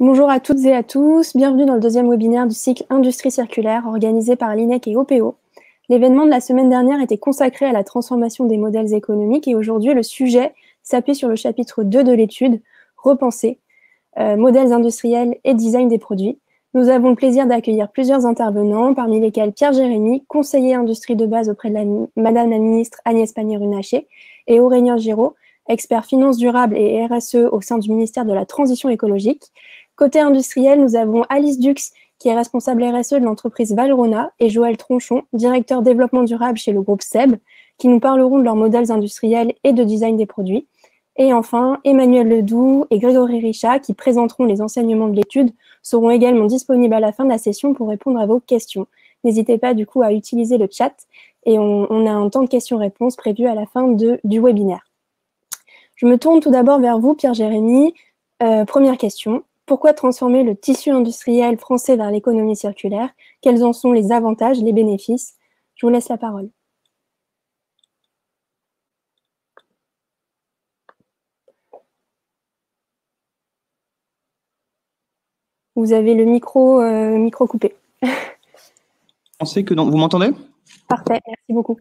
Bonjour à toutes et à tous, bienvenue dans le deuxième webinaire du cycle Industrie circulaire organisé par l'INEC et OPO. L'événement de la semaine dernière était consacré à la transformation des modèles économiques et aujourd'hui le sujet s'appuie sur le chapitre 2 de l'étude, Repenser, modèles industriels et design des produits. Nous avons le plaisir d'accueillir plusieurs intervenants, parmi lesquels Pierre Jérémy, conseiller industrie de base auprès de Madame la ministre Agnès Pannier-Runacher, et Aurélien Giraud, expert finances durables et RSE au sein du ministère de la Transition écologique. Côté industriel, nous avons Alice Dux, qui est responsable RSE de l'entreprise Valrhona, et Joël Tronchon, directeur développement durable chez le groupe SEB, qui nous parleront de leurs modèles industriels et de design des produits. Et enfin, Emmanuel Ledoux et Grégory Richat, qui présenteront les enseignements de l'étude, seront également disponibles à la fin de la session pour répondre à vos questions. N'hésitez pas du coup à utiliser le chat et on a un temps de questions-réponses prévu à la fin du webinaire. Je me tourne tout d'abord vers vous, Pierre Jérémy. Première question. Pourquoi transformer le tissu industriel français vers l'économie circulaire? Quels en sont les avantages, les bénéfices? Je vous laisse la parole. Vous avez le micro coupé. Pensez que non. Vous m'entendez? Parfait, merci beaucoup.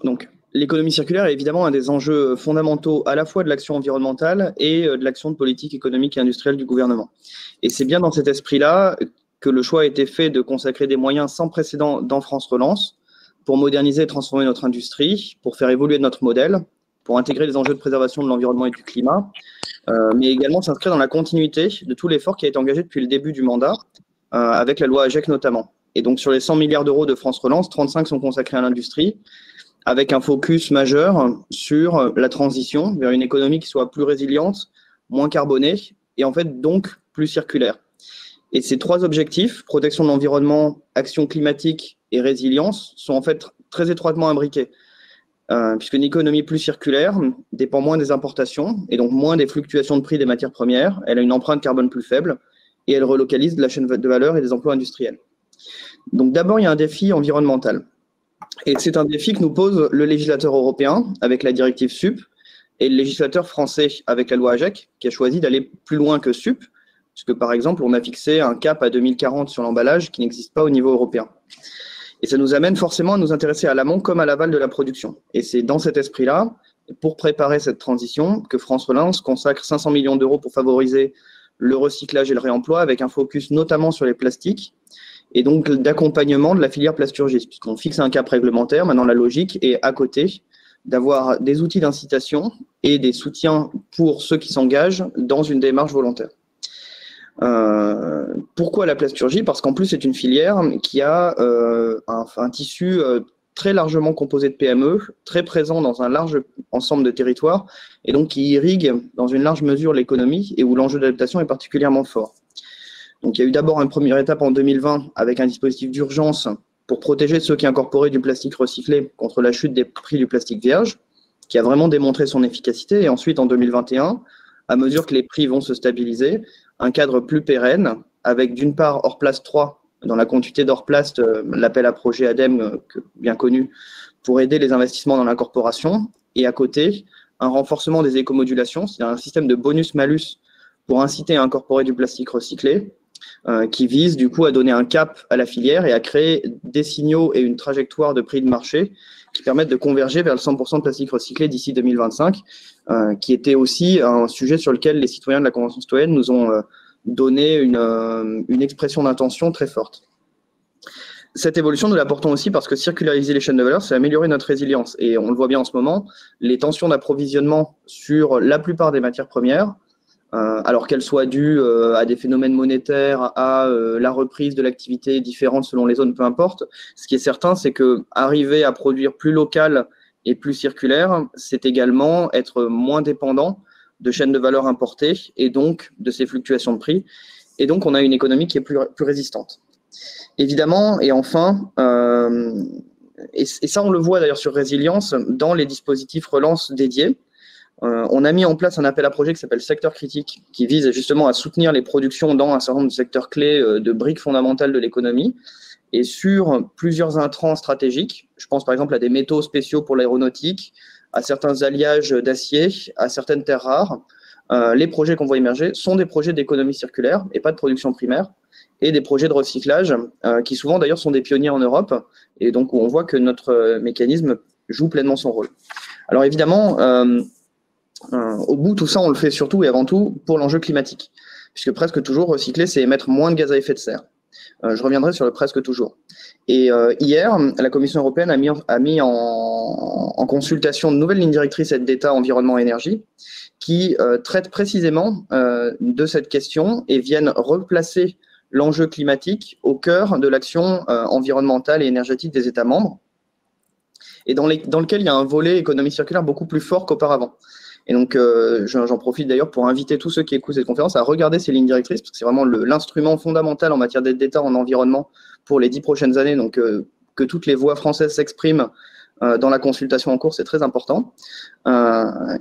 Donc, l'économie circulaire est évidemment un des enjeux fondamentaux à la fois de l'action environnementale et de l'action de politique économique et industrielle du gouvernement. Et c'est bien dans cet esprit-là que le choix a été fait de consacrer des moyens sans précédent dans France Relance pour moderniser et transformer notre industrie, pour faire évoluer notre modèle, pour intégrer les enjeux de préservation de l'environnement et du climat, mais également s'inscrire dans la continuité de tout l'effort qui a été engagé depuis le début du mandat, avec la loi AGEC notamment. Et donc sur les 100 milliards d'euros de France Relance, 35 sont consacrés à l'industrie, avec un focus majeur sur la transition vers une économie qui soit plus résiliente, moins carbonée et en fait donc plus circulaire. Et ces trois objectifs, protection de l'environnement, action climatique et résilience, sont en fait très étroitement imbriqués. Puisqu'une économie plus circulaire dépend moins des importations et donc moins des fluctuations de prix des matières premières, elle a une empreinte carbone plus faible et elle relocalise de la chaîne de valeur et des emplois industriels. Donc d'abord, il y a un défi environnemental. Et c'est un défi que nous pose le législateur européen avec la directive SUP et le législateur français avec la loi AGEC qui a choisi d'aller plus loin que SUP, puisque par exemple, on a fixé un cap à 2040 sur l'emballage qui n'existe pas au niveau européen. Et ça nous amène forcément à nous intéresser à l'amont comme à l'aval de la production. Et c'est dans cet esprit-là, pour préparer cette transition, que France Relance consacre 500 millions d'euros pour favoriser le recyclage et le réemploi, avec un focus notamment sur les plastiques, et donc d'accompagnement de la filière plasturgie, puisqu'on fixe un cap réglementaire. Maintenant, la logique est à côté d'avoir des outils d'incitation et des soutiens pour ceux qui s'engagent dans une démarche volontaire. Pourquoi la plasturgie? Parce qu'en plus, c'est une filière qui a un tissu très largement composé de PME, très présent dans un large ensemble de territoires, et donc qui irrigue dans une large mesure l'économie et où l'enjeu d'adaptation est particulièrement fort. Donc, il y a eu d'abord une première étape en 2020 avec un dispositif d'urgence pour protéger ceux qui incorporaient du plastique recyclé contre la chute des prix du plastique vierge, qui a vraiment démontré son efficacité. Et ensuite, en 2021, à mesure que les prix vont se stabiliser, un cadre plus pérenne avec d'une part Orplast 3, dans la continuité d'Orplast, l'appel à projet ADEME, bien connu, pour aider les investissements dans l'incorporation, et à côté, un renforcement des écomodulations, c'est-à-dire un système de bonus-malus pour inciter à incorporer du plastique recyclé, qui vise du coup à donner un cap à la filière et à créer des signaux et une trajectoire de prix de marché qui permettent de converger vers le 100% de plastique recyclé d'ici 2025, qui était aussi un sujet sur lequel les citoyens de la Convention citoyenne nous ont donné une expression d'intention très forte. Cette évolution, nous la portons aussi parce que circulariser les chaînes de valeur, c'est améliorer notre résilience. Et on le voit bien en ce moment, les tensions d'approvisionnement sur la plupart des matières premières, alors qu'elles soient dues à des phénomènes monétaires, à la reprise de l'activité différente selon les zones, peu importe. Ce qui est certain, c'est que arriver à produire plus local et plus circulaire, c'est également être moins dépendant de chaînes de valeur importées et donc de ces fluctuations de prix. Et donc, on a une économie qui est plus résistante. Évidemment, et enfin, et ça on le voit d'ailleurs sur Résilience, dans les dispositifs relance dédiés, on a mis en place un appel à projet qui s'appelle Secteur Critique, qui vise justement à soutenir les productions dans un certain nombre de secteurs clés de briques fondamentales de l'économie, et sur plusieurs intrants stratégiques. Je pense par exemple à des métaux spéciaux pour l'aéronautique, à certains alliages d'acier, à certaines terres rares, les projets qu'on voit émerger sont des projets d'économie circulaire et pas de production primaire, et des projets de recyclage qui souvent d'ailleurs sont des pionniers en Europe, et donc où on voit que notre mécanisme joue pleinement son rôle. Alors évidemment, au bout, tout ça, on le fait surtout et avant tout pour l'enjeu climatique, puisque presque toujours recycler, c'est émettre moins de gaz à effet de serre. Je reviendrai sur le presque toujours. Et hier, la Commission européenne a mis en consultation de nouvelles lignes directrices aides d'État environnement-énergie qui traitent précisément de cette question et viennent replacer l'enjeu climatique au cœur de l'action environnementale et énergétique des États membres, et dans lequel il y a un volet économie circulaire beaucoup plus fort qu'auparavant. Et donc, j'en profite d'ailleurs pour inviter tous ceux qui écoutent cette conférence à regarder ces lignes directrices, parce que c'est vraiment l'instrument fondamental en matière d'aide d'État en environnement pour les 10 prochaines années. Donc, que toutes les voix françaises s'expriment dans la consultation en cours, c'est très important.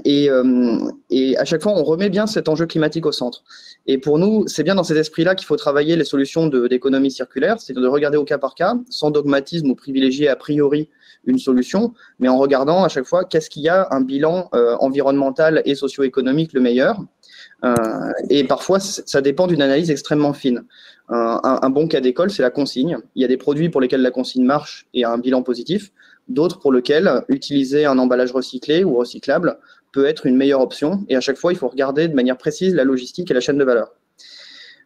Et à chaque fois, on remet bien cet enjeu climatique au centre. Et pour nous, c'est bien dans cet esprit-là qu'il faut travailler les solutions d'économie circulaire, c'est de regarder au cas par cas, sans dogmatisme ou privilégier a priori une solution, mais en regardant à chaque fois qu'est-ce qu'il y a un bilan environnemental et socio-économique le meilleur. Et parfois, ça dépend d'une analyse extrêmement fine. Un bon cas d'école, c'est la consigne. Il y a des produits pour lesquels la consigne marche et a un bilan positif, d'autres pour lesquels utiliser un emballage recyclé ou recyclable peut être une meilleure option. Et à chaque fois, il faut regarder de manière précise la logistique et la chaîne de valeur.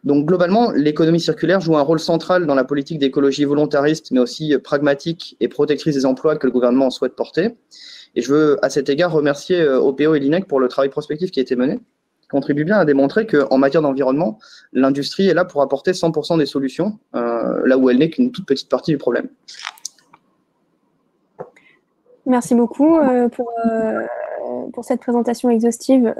Donc globalement, l'économie circulaire joue un rôle central dans la politique d'écologie volontariste, mais aussi pragmatique et protectrice des emplois que le gouvernement souhaite porter. Et je veux à cet égard remercier OPO et l'INEC pour le travail prospectif qui a été mené, qui contribue bien à démontrer qu'en matière d'environnement, l'industrie est là pour apporter 100% des solutions, là où elle n'est qu'une toute petite partie du problème. Merci beaucoup pour cette présentation exhaustive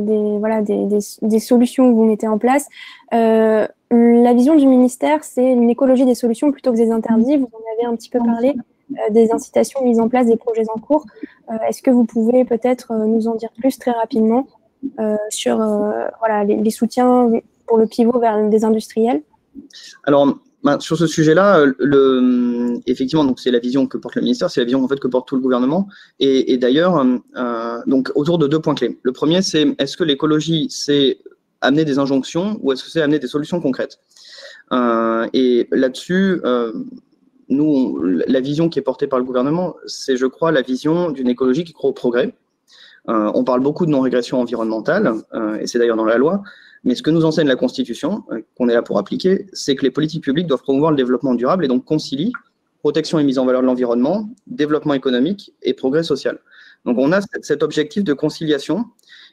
des solutions que vous mettez en place. La vision du ministère, c'est une écologie des solutions plutôt que des interdits. Vous en avez un petit peu parlé, des incitations mises en place, des projets en cours. Est-ce que vous pouvez peut-être nous en dire plus très rapidement sur les soutiens pour le pivot vers des industriels? Alors, sur ce sujet-là, effectivement, donc c'est la vision que porte le ministère, c'est la vision en fait que porte tout le gouvernement. Et d'ailleurs, donc autour de 2 points clés. Le premier, c'est est-ce que l'écologie, c'est amener des injonctions ou est-ce que c'est amener des solutions concrètes? Et là-dessus, nous, la vision qui est portée par le gouvernement, c'est, je crois, la vision d'une écologie qui croit au progrès. On parle beaucoup de non-régression environnementale, et c'est d'ailleurs dans la loi. Mais ce que nous enseigne la Constitution, qu'on est là pour appliquer, c'est que les politiques publiques doivent promouvoir le développement durable et donc concilient protection et mise en valeur de l'environnement, développement économique et progrès social. Donc on a cet objectif de conciliation,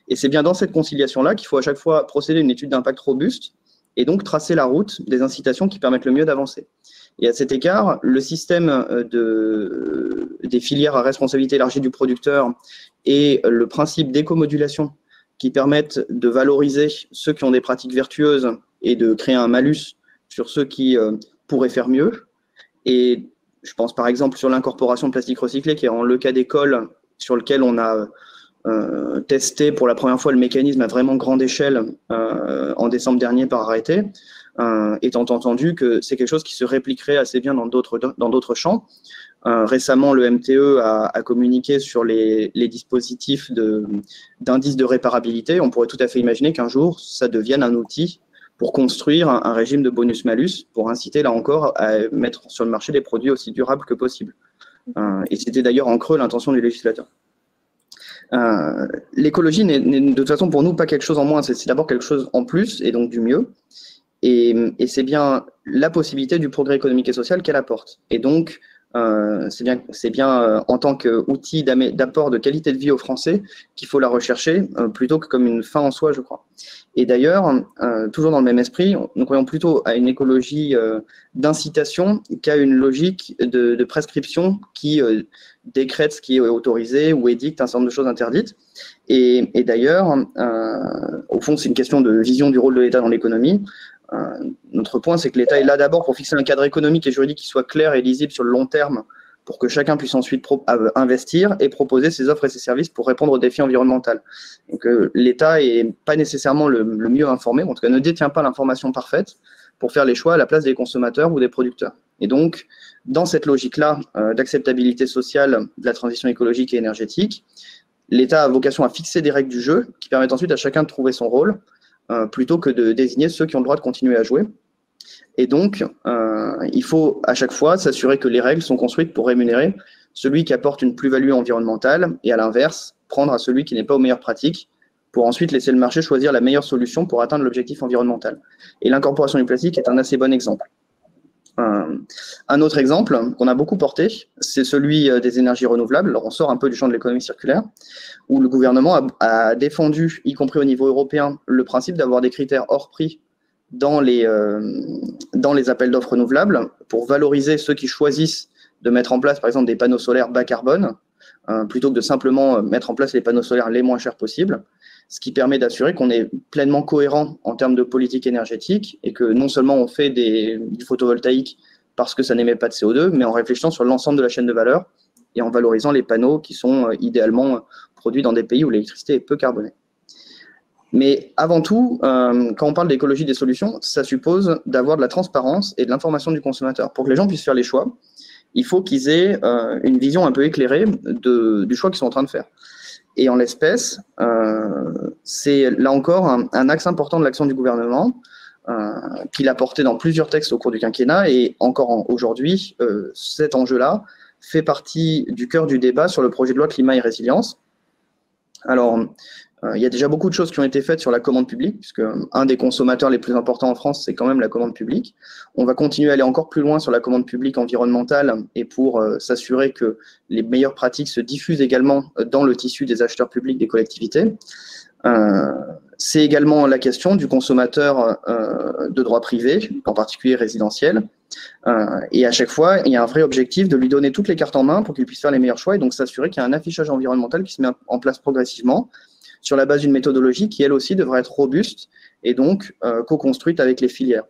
et c'est bien dans cette conciliation-là qu'il faut à chaque fois procéder à une étude d'impact robuste et donc tracer la route des incitations qui permettent le mieux d'avancer. Et à cet égard, le système des filières à responsabilité élargie du producteur et le principe d'écomodulation qui permettent de valoriser ceux qui ont des pratiques vertueuses et de créer un malus sur ceux qui pourraient faire mieux. Et je pense par exemple sur l'incorporation de plastique recyclé, qui est le cas d'école sur lequel on a testé pour la première fois le mécanisme à vraiment grande échelle en décembre dernier par arrêté, étant entendu que c'est quelque chose qui se répliquerait assez bien dans d'autres champs. Récemment, le MTE a communiqué sur les dispositifs d'indice de réparabilité. On pourrait tout à fait imaginer qu'un jour, ça devienne un outil pour construire un régime de bonus-malus, pour inciter, là encore, à mettre sur le marché des produits aussi durables que possible. Et c'était d'ailleurs en creux l'intention du législateur. L'écologie n'est de toute façon pour nous pas quelque chose en moins, c'est d'abord quelque chose en plus, et donc du mieux. Et c'est bien la possibilité du progrès économique et social qu'elle apporte. Et donc, c'est bien en tant qu'outil d'apport de qualité de vie aux Français qu'il faut la rechercher plutôt que comme une fin en soi, je crois. Et d'ailleurs, toujours dans le même esprit, nous croyons plutôt à une écologie d'incitation qu'à une logique de prescription qui décrète ce qui est autorisé ou édicte un certain nombre de choses interdites. Et d'ailleurs, au fond, c'est une question de vision du rôle de l'État dans l'économie. Notre point, c'est que l'État est là d'abord pour fixer un cadre économique et juridique qui soit clair et lisible sur le long terme pour que chacun puisse ensuite investir et proposer ses offres et ses services pour répondre aux défis environnementaux. Donc l'État n'est pas nécessairement le mieux informé, en tout cas ne détient pas l'information parfaite pour faire les choix à la place des consommateurs ou des producteurs. Et donc, dans cette logique-là d'acceptabilité sociale de la transition écologique et énergétique, l'État a vocation à fixer des règles du jeu qui permettent ensuite à chacun de trouver son rôle, plutôt que de désigner ceux qui ont le droit de continuer à jouer. Et donc, il faut à chaque fois s'assurer que les règles sont construites pour rémunérer celui qui apporte une plus-value environnementale et à l'inverse, prendre à celui qui n'est pas aux meilleures pratiques pour ensuite laisser le marché choisir la meilleure solution pour atteindre l'objectif environnemental. Et l'incorporation du plastique est un assez bon exemple. Un autre exemple qu'on a beaucoup porté, c'est celui des énergies renouvelables. Alors on sort un peu du champ de l'économie circulaire, où le gouvernement a défendu, y compris au niveau européen, le principe d'avoir des critères hors prix dans les appels d'offres renouvelables pour valoriser ceux qui choisissent de mettre en place, par exemple, des panneaux solaires bas carbone, plutôt que de simplement mettre en place les panneaux solaires les moins chers possibles, ce qui permet d'assurer qu'on est pleinement cohérent en termes de politique énergétique et que non seulement on fait du photovoltaïque parce que ça n'émet pas de CO2, mais en réfléchissant sur l'ensemble de la chaîne de valeur et en valorisant les panneaux qui sont idéalement produits dans des pays où l'électricité est peu carbonée. Mais avant tout, quand on parle d'écologie des solutions, ça suppose d'avoir de la transparence et de l'information du consommateur. Pour que les gens puissent faire les choix, il faut qu'ils aient une vision un peu éclairée du choix qu'ils sont en train de faire. Et en l'espèce, c'est là encore un axe important de l'action du gouvernement qu'il a porté dans plusieurs textes au cours du quinquennat et encore aujourd'hui, cet enjeu-là fait partie du cœur du débat sur le projet de loi climat et résilience. Alors, il y a déjà beaucoup de choses qui ont été faites sur la commande publique, puisque un des consommateurs les plus importants en France, c'est quand même la commande publique. On va continuer à aller encore plus loin sur la commande publique environnementale et pour s'assurer que les meilleures pratiques se diffusent également dans le tissu des acheteurs publics des collectivités. C'est également la question du consommateur de droit privé, en particulier résidentiel. Et à chaque fois, il y a un vrai objectif de lui donner toutes les cartes en main pour qu'il puisse faire les meilleurs choix et donc s'assurer qu'il y a un affichage environnemental qui se met en place progressivement sur la base d'une méthodologie qui, elle aussi, devrait être robuste et donc co-construite avec les filières.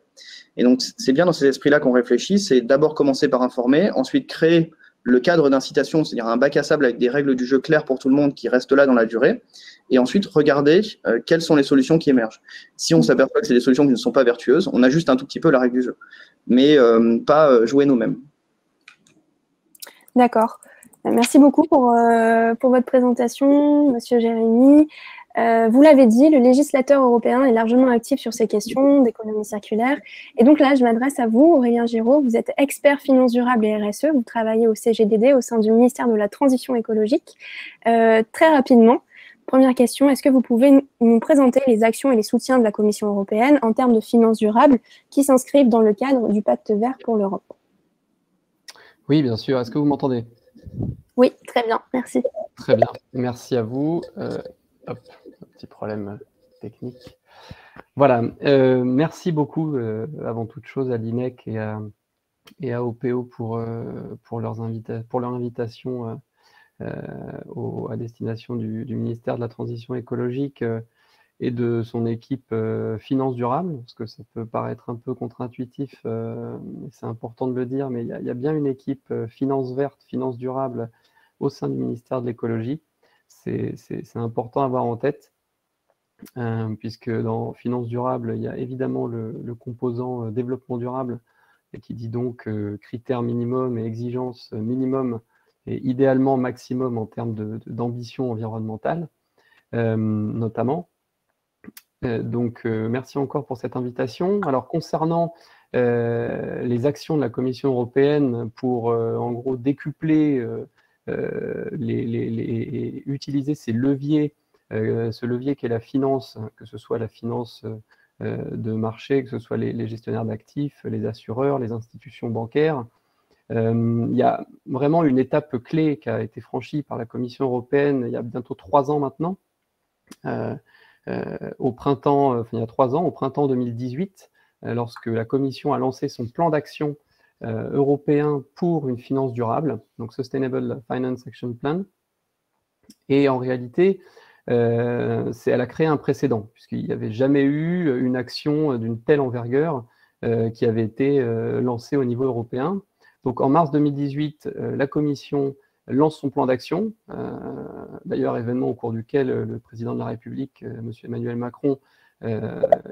Et donc, c'est bien dans ces esprits-là qu'on réfléchit, c'est d'abord commencer par informer, ensuite créer le cadre d'incitation, c'est-à-dire un bac à sable avec des règles du jeu claires pour tout le monde qui restent là dans la durée, et ensuite regarder quelles sont les solutions qui émergent. Si on s'aperçoit que c'est des solutions qui ne sont pas vertueuses, on ajuste un tout petit peu la règle du jeu, mais pas jouer nous-mêmes. D'accord. Merci beaucoup pour votre présentation, Monsieur Jérémy. Vous l'avez dit, le législateur européen est largement actif sur ces questions d'économie circulaire. Et donc là, je m'adresse à vous, Aurélien Giraud. Vous êtes expert finances durables et RSE. Vous travaillez au CGDD, au sein du ministère de la Transition écologique. Très rapidement, première question, est-ce que vous pouvez nous présenter les actions et les soutiens de la Commission européenne en termes de finances durables qui s'inscrivent dans le cadre du Pacte vert pour l'Europe? Oui, bien sûr. Est-ce que vous m'entendez? Oui, très bien, merci. Très bien, merci à vous. Hop, un petit problème technique. Voilà, merci beaucoup avant toute chose à l'INEC et à OPO pour leur invitation à destination du ministère de la Transition écologique et de son équipe Finances Durables, parce que ça peut paraître un peu contre-intuitif, c'est important de le dire, mais il y a bien une équipe Finances Vertes, Finances Durables au sein du ministère de l'écologie. C'est important à avoir en tête, puisque dans Finances Durables, il y a évidemment le composant développement durable, et qui dit donc critères minimum et exigences minimum, et idéalement maximum en termes d'ambition environnementale, notamment. Donc, merci encore pour cette invitation. Alors, concernant les actions de la Commission européenne pour, en gros, décupler, utiliser ces leviers, ce levier qu'est la finance, que ce soit la finance de marché, que ce soit les gestionnaires d'actifs, les assureurs, les institutions bancaires. Il y a vraiment une étape clé qui a été franchie par la Commission européenne il y a bientôt 3 ans maintenant, au printemps, il y a 3 ans, au printemps 2018, lorsque la Commission a lancé son plan d'action européen pour une finance durable, donc Sustainable Finance Action Plan. Et en réalité, elle a créé un précédent, puisqu'il n'y avait jamais eu une action d'une telle envergure qui avait été lancée au niveau européen. Donc en mars 2018, la Commission lance son plan d'action, d'ailleurs événement au cours duquel le président de la République, M. Emmanuel Macron,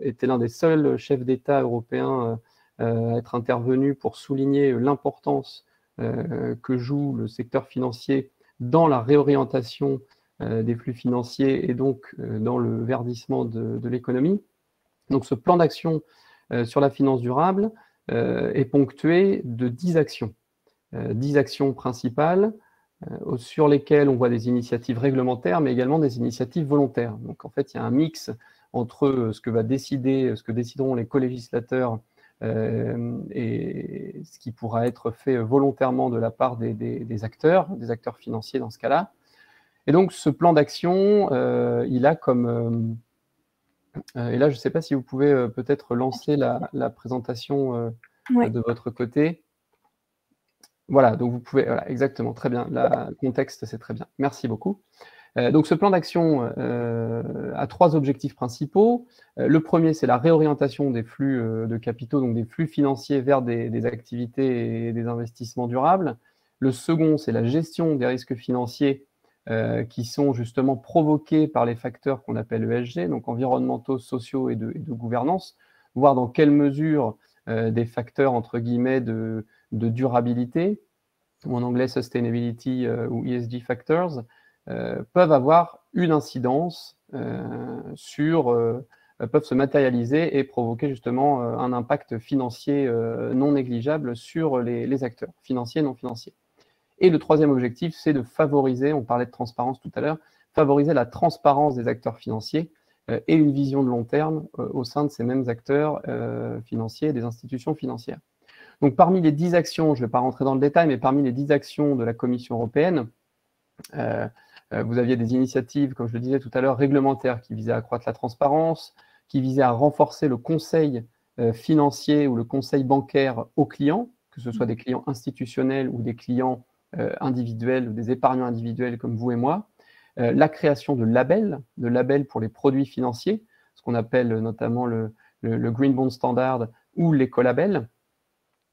était l'un des seuls chefs d'État européens à être intervenu pour souligner l'importance que joue le secteur financier dans la réorientation des flux financiers et donc dans le verdissement de l'économie. Donc ce plan d'action sur la finance durable est ponctué de 10 actions. 10 actions principales sur lesquelles on voit des initiatives réglementaires, mais également des initiatives volontaires. Donc en fait, il y a un mix entre ce que décideront les co-législateurs et ce qui pourra être fait volontairement de la part des acteurs financiers dans ce cas-là. Et donc ce plan d'action, il a comme... et là, je ne sais pas si vous pouvez peut-être lancer la présentation de votre côté. Voilà, donc vous pouvez, voilà, exactement, très bien, le contexte, c'est très bien. Merci beaucoup. Donc ce plan d'action a 3 objectifs principaux. Le premier, c'est la réorientation des flux de capitaux, donc des flux financiers vers des activités et des investissements durables. Le second, c'est la gestion des risques financiers qui sont justement provoqués par les facteurs qu'on appelle ESG, donc environnementaux, sociaux et de gouvernance, voir dans quelle mesure des facteurs, entre guillemets, de durabilité, ou en anglais sustainability ou ESG factors, peuvent avoir une incidence peuvent se matérialiser et provoquer justement un impact financier non négligeable sur les acteurs financiers et non financiers. Et le troisième objectif, c'est de favoriser, on parlait de transparence tout à l'heure, favoriser la transparence des acteurs financiers et une vision de long terme au sein de ces mêmes acteurs financiers et des institutions financières. Donc parmi les 10 actions, je ne vais pas rentrer dans le détail, mais parmi les 10 actions de la Commission européenne, vous aviez des initiatives, comme je le disais tout à l'heure, réglementaires qui visaient à accroître la transparence, qui visaient à renforcer le conseil financier ou le conseil bancaire aux clients, que ce soit des clients institutionnels ou des clients individuels ou des épargnants individuels comme vous et moi, la création de labels pour les produits financiers, ce qu'on appelle notamment le Green Bond Standard ou l'écolabel.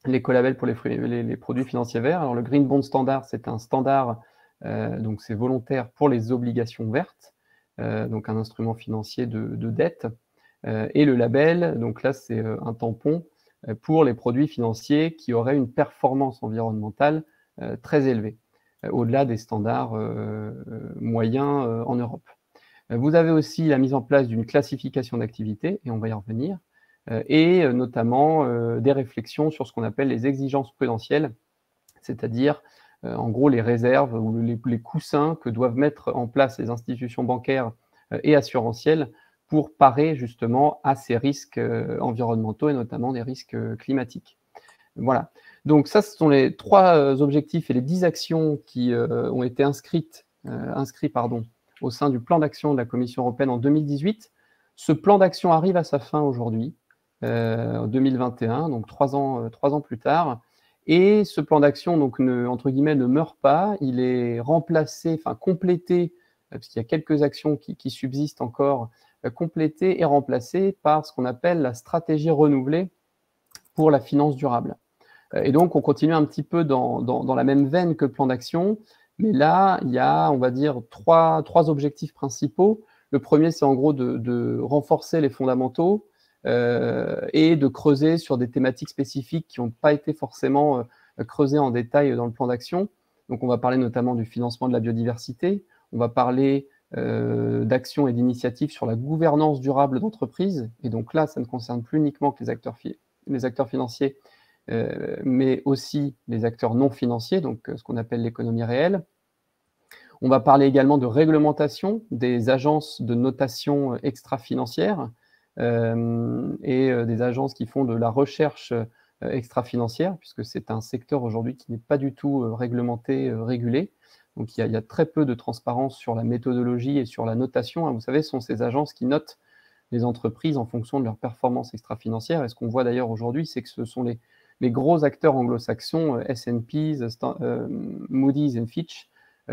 L'écolabel pour les produits financiers verts. Alors le Green Bond Standard, c'est un standard, donc c'est volontaire pour les obligations vertes, donc un instrument financier de dette. Et le label, donc là c'est un tampon pour les produits financiers qui auraient une performance environnementale très élevée, au-delà des standards moyens en Europe. Vous avez aussi la mise en place d'une classification d'activités, et on va y revenir, et notamment des réflexions sur ce qu'on appelle les exigences prudentielles, c'est-à-dire en gros les réserves ou les coussins que doivent mettre en place les institutions bancaires et assurantielles pour parer justement à ces risques environnementaux et notamment des risques climatiques. Voilà. Donc ça, ce sont les 3 objectifs et les 10 actions qui ont été inscrits au sein du plan d'action de la Commission européenne en 2018. Ce plan d'action arrive à sa fin aujourd'hui, en 2021, donc 3 ans plus tard. Et ce plan d'action, donc entre guillemets, ne meurt pas. Il est remplacé, enfin complété, parce qu'il y a quelques actions qui subsistent encore, complété et remplacé par ce qu'on appelle la stratégie renouvelée pour la finance durable. Et donc, on continue un petit peu dans la même veine que le plan d'action, mais là, il y a, on va dire, trois objectifs principaux. Le premier, c'est en gros de renforcer les fondamentaux et de creuser sur des thématiques spécifiques qui n'ont pas été forcément creusées en détail dans le plan d'action. Donc, on va parler notamment du financement de la biodiversité, on va parler d'actions et d'initiatives sur la gouvernance durable d'entreprise. Et donc là, ça ne concerne plus uniquement que les acteurs financiers, mais aussi les acteurs non financiers, donc ce qu'on appelle l'économie réelle. On va parler également de réglementation des agences de notation extra-financière et des agences qui font de la recherche extra-financière, puisque c'est un secteur aujourd'hui qui n'est pas du tout réglementé, régulé. Donc il y a très peu de transparence sur la méthodologie et sur la notation. Vous savez, ce sont ces agences qui notent les entreprises en fonction de leur performance extra-financière. Et ce qu'on voit d'ailleurs aujourd'hui, c'est que ce sont les gros acteurs anglo-saxons, S&P, Moody's et Fitch,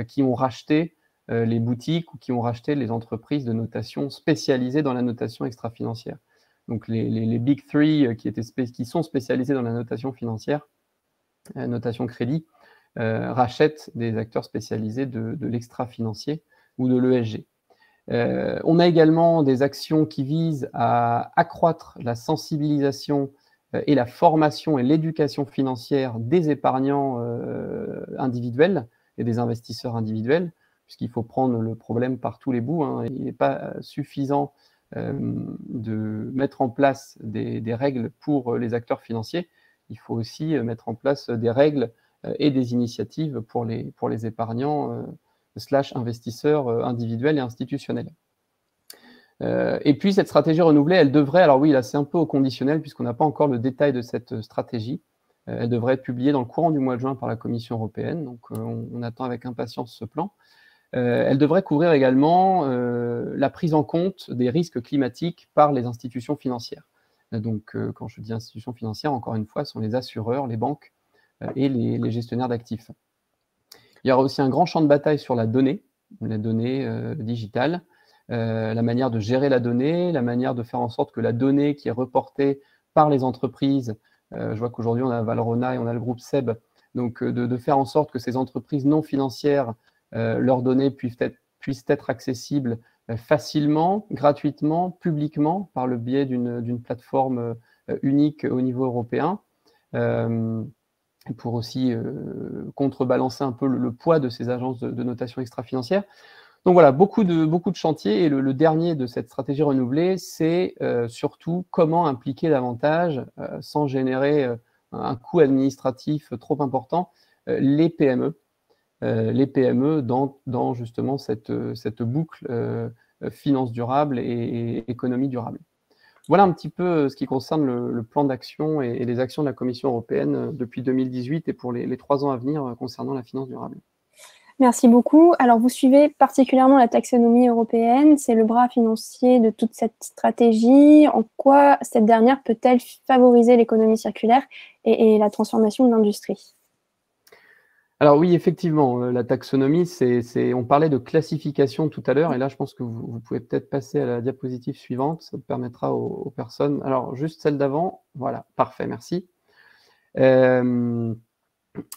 qui ont racheté les boutiques ou qui ont racheté les entreprises de notation spécialisées dans la notation extra-financière. Donc les Big Three qui sont spécialisés dans la notation financière, notation crédit, rachètent des acteurs spécialisés de l'extra-financier ou de l'ESG. On a également des actions qui visent à accroître la sensibilisation et la formation et l'éducation financière des épargnants individuels et des investisseurs individuels, puisqu'il faut prendre le problème par tous les bouts, hein. Il n'est pas suffisant de mettre en place des règles pour les acteurs financiers. Il faut aussi mettre en place des règles et des initiatives pour les épargnants / investisseurs individuels et institutionnels. Et puis cette stratégie renouvelée, elle devrait, alors oui, là c'est un peu au conditionnel puisqu'on n'a pas encore le détail de cette stratégie. Elle devrait être publiée dans le courant du mois de juin par la Commission européenne, donc on attend avec impatience ce plan. Elle devrait couvrir également la prise en compte des risques climatiques par les institutions financières. Donc quand je dis institutions financières, encore une fois, ce sont les assureurs, les banques et les gestionnaires d'actifs. Il y aura aussi un grand champ de bataille sur la donnée digitale, la manière de gérer la donnée, la manière de faire en sorte que la donnée qui est reportée par les entreprises, je vois qu'aujourd'hui on a Valrhona et on a le groupe SEB, donc de faire en sorte que ces entreprises non financières, leurs données puissent être accessibles facilement, gratuitement, publiquement, par le biais d'une plateforme unique au niveau européen, pour aussi contrebalancer un peu le poids de ces agences de notation extra-financière. Donc voilà, beaucoup de chantiers, et le dernier de cette stratégie renouvelée, c'est surtout comment impliquer davantage, sans générer un coût administratif trop important, les PME dans justement cette boucle finance durable et économie durable. Voilà un petit peu ce qui concerne le plan d'action et les actions de la Commission européenne depuis 2018 et pour les 3 ans à venir concernant la finance durable. Merci beaucoup. Alors, vous suivez particulièrement la taxonomie européenne, c'est le bras financier de toute cette stratégie. En quoi cette dernière peut-elle favoriser l'économie circulaire et la transformation de l'industrie ? Alors oui, effectivement, la taxonomie, on parlait de classification tout à l'heure, et là je pense que vous pouvez peut-être passer à la diapositive suivante, ça permettra aux personnes. Alors juste celle d'avant, voilà, parfait, merci.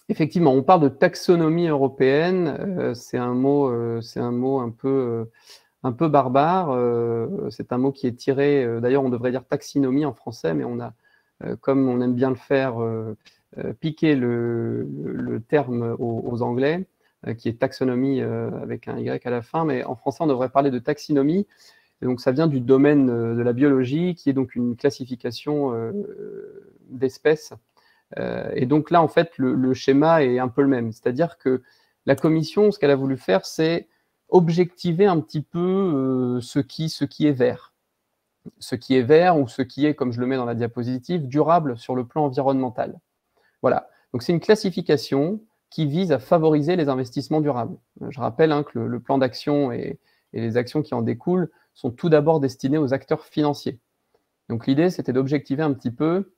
Effectivement, on parle de taxonomie européenne, c'est un mot un peu barbare, c'est un mot qui est tiré, d'ailleurs on devrait dire taxinomie en français, mais on a, comme on aime bien le faire, piqué le terme aux Anglais, qui est taxonomie avec un Y à la fin, mais en français on devrait parler de taxinomie, et donc ça vient du domaine de la biologie, qui est donc une classification d'espèces. Et donc là, en fait, le schéma est un peu le même. C'est-à-dire que la Commission, ce qu'elle a voulu faire, c'est objectiver un petit peu ce qui est vert. Ce qui est vert ou ce qui est, comme je le mets dans la diapositive, durable sur le plan environnemental. Voilà. Donc c'est une classification qui vise à favoriser les investissements durables. Je rappelle que le plan d'action et les actions qui en découlent sont tout d'abord destinées aux acteurs financiers. Donc l'idée, c'était d'objectiver un petit peu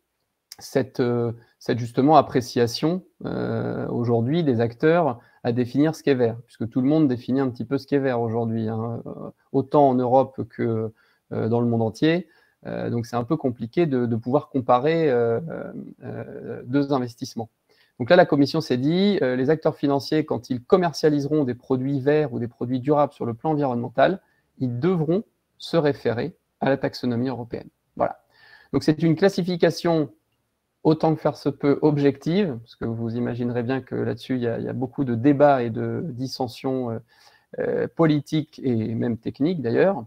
cette justement appréciation aujourd'hui des acteurs à définir ce qu'est vert, puisque tout le monde définit un petit peu ce qu'est vert aujourd'hui, hein, autant en Europe que dans le monde entier. Donc c'est un peu compliqué de pouvoir comparer deux investissements. Donc là, la Commission s'est dit, les acteurs financiers, quand ils commercialiseront des produits verts ou des produits durables sur le plan environnemental, ils devront se référer à la taxonomie européenne. Voilà. Donc c'est une classification autant que faire se peut objective, parce que vous imaginerez bien que là-dessus, il y a beaucoup de débats et de dissensions politiques et même techniques d'ailleurs.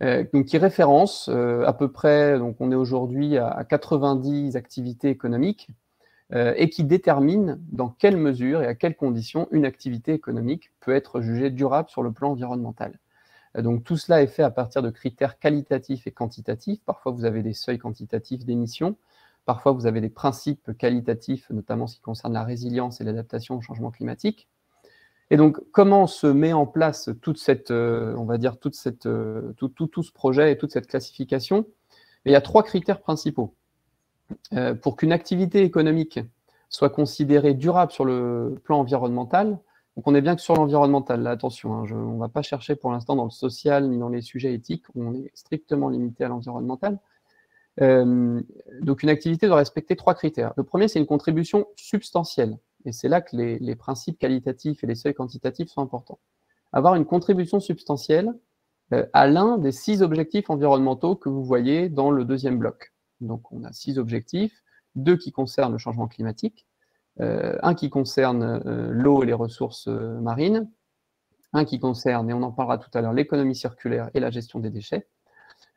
Donc qui référence à peu près, donc on est aujourd'hui à 90 activités économiques, et qui détermine dans quelle mesure et à quelles conditions une activité économique peut être jugée durable sur le plan environnemental. Donc tout cela est fait à partir de critères qualitatifs et quantitatifs. Parfois vous avez des seuils quantitatifs d'émissions, parfois vous avez des principes qualitatifs, notamment en ce qui concerne la résilience et l'adaptation au changement climatique. Et donc comment se met en place toute cette, on va dire, tout ce projet et toute cette classification? Il y a 3 critères principaux. Pour qu'une activité économique soit considérée durable sur le plan environnemental, donc on est bien que sur l'environnemental, là attention, hein, on ne va pas chercher pour l'instant dans le social ni dans les sujets éthiques, on est strictement limité à l'environnemental. Donc une activité doit respecter 3 critères. Le premier, c'est une contribution substantielle, et c'est là que les principes qualitatifs et les seuils quantitatifs sont importants. Avoir une contribution substantielle à l'un des 6 objectifs environnementaux que vous voyez dans le deuxième bloc. Donc on a 6 objectifs, 2 qui concernent le changement climatique, un qui concerne l'eau et les ressources marines, Un qui concerne, et on en parlera tout à l'heure, l'économie circulaire et la gestion des déchets.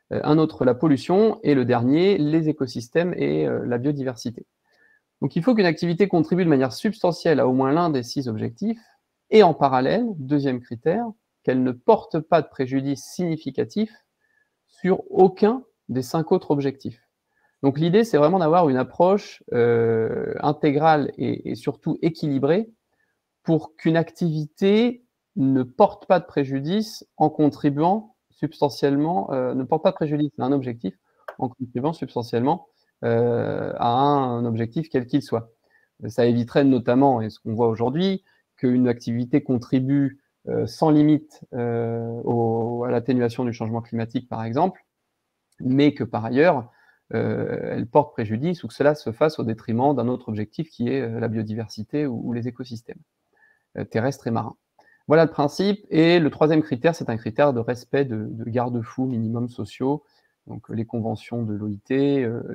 Un autre, la pollution. Et le dernier, les écosystèmes et la biodiversité. Donc, il faut qu'une activité contribue de manière substantielle à au moins l'un des 6 objectifs. Et en parallèle, deuxième critère, qu'elle ne porte pas de préjudice significatif sur aucun des 5 autres objectifs. Donc l'idée, c'est vraiment d'avoir une approche intégrale et surtout équilibrée pour qu'une activité ne porte pas de préjudice en contribuant substantiellement, ne porte pas de préjudice à un objectif en contribuant substantiellement à un objectif quel qu'il soit. Ça éviterait notamment, et ce qu'on voit aujourd'hui, qu'une activité contribue sans limite à l'atténuation du changement climatique, par exemple, mais que par ailleurs, elle porte préjudice ou que cela se fasse au détriment d'un autre objectif qui est la biodiversité ou les écosystèmes terrestres et marins. Voilà le principe. Et le troisième critère, c'est un critère de respect de garde-fous minimums sociaux, donc les conventions de l'OIT,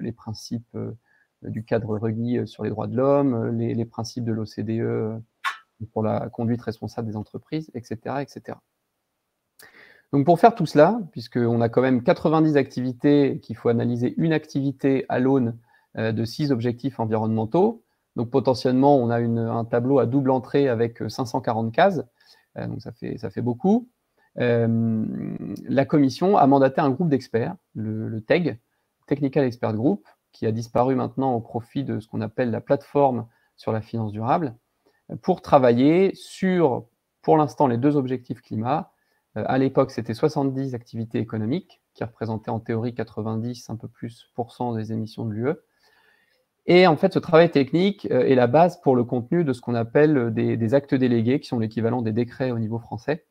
les principes du cadre REGI sur les droits de l'homme, les principes de l'OCDE pour la conduite responsable des entreprises, etc., etc. Donc pour faire tout cela, puisqu'on a quand même 90 activités, qu'il faut analyser une activité à l'aune de 6 objectifs environnementaux, donc potentiellement on a un tableau à double entrée avec 540 cases, donc ça fait beaucoup. La commission a mandaté un groupe d'experts, le TEG, Technical Expert Group, qui a disparu maintenant au profit de ce qu'on appelle la plateforme sur la finance durable, pour travailler sur, pour l'instant, les 2 objectifs climat. À l'époque, c'était 70 activités économiques, qui représentaient en théorie 90, un peu plus, % des émissions de l'UE. Et en fait, ce travail technique est la base pour le contenu de ce qu'on appelle des actes délégués, qui sont l'équivalent des décrets au niveau français,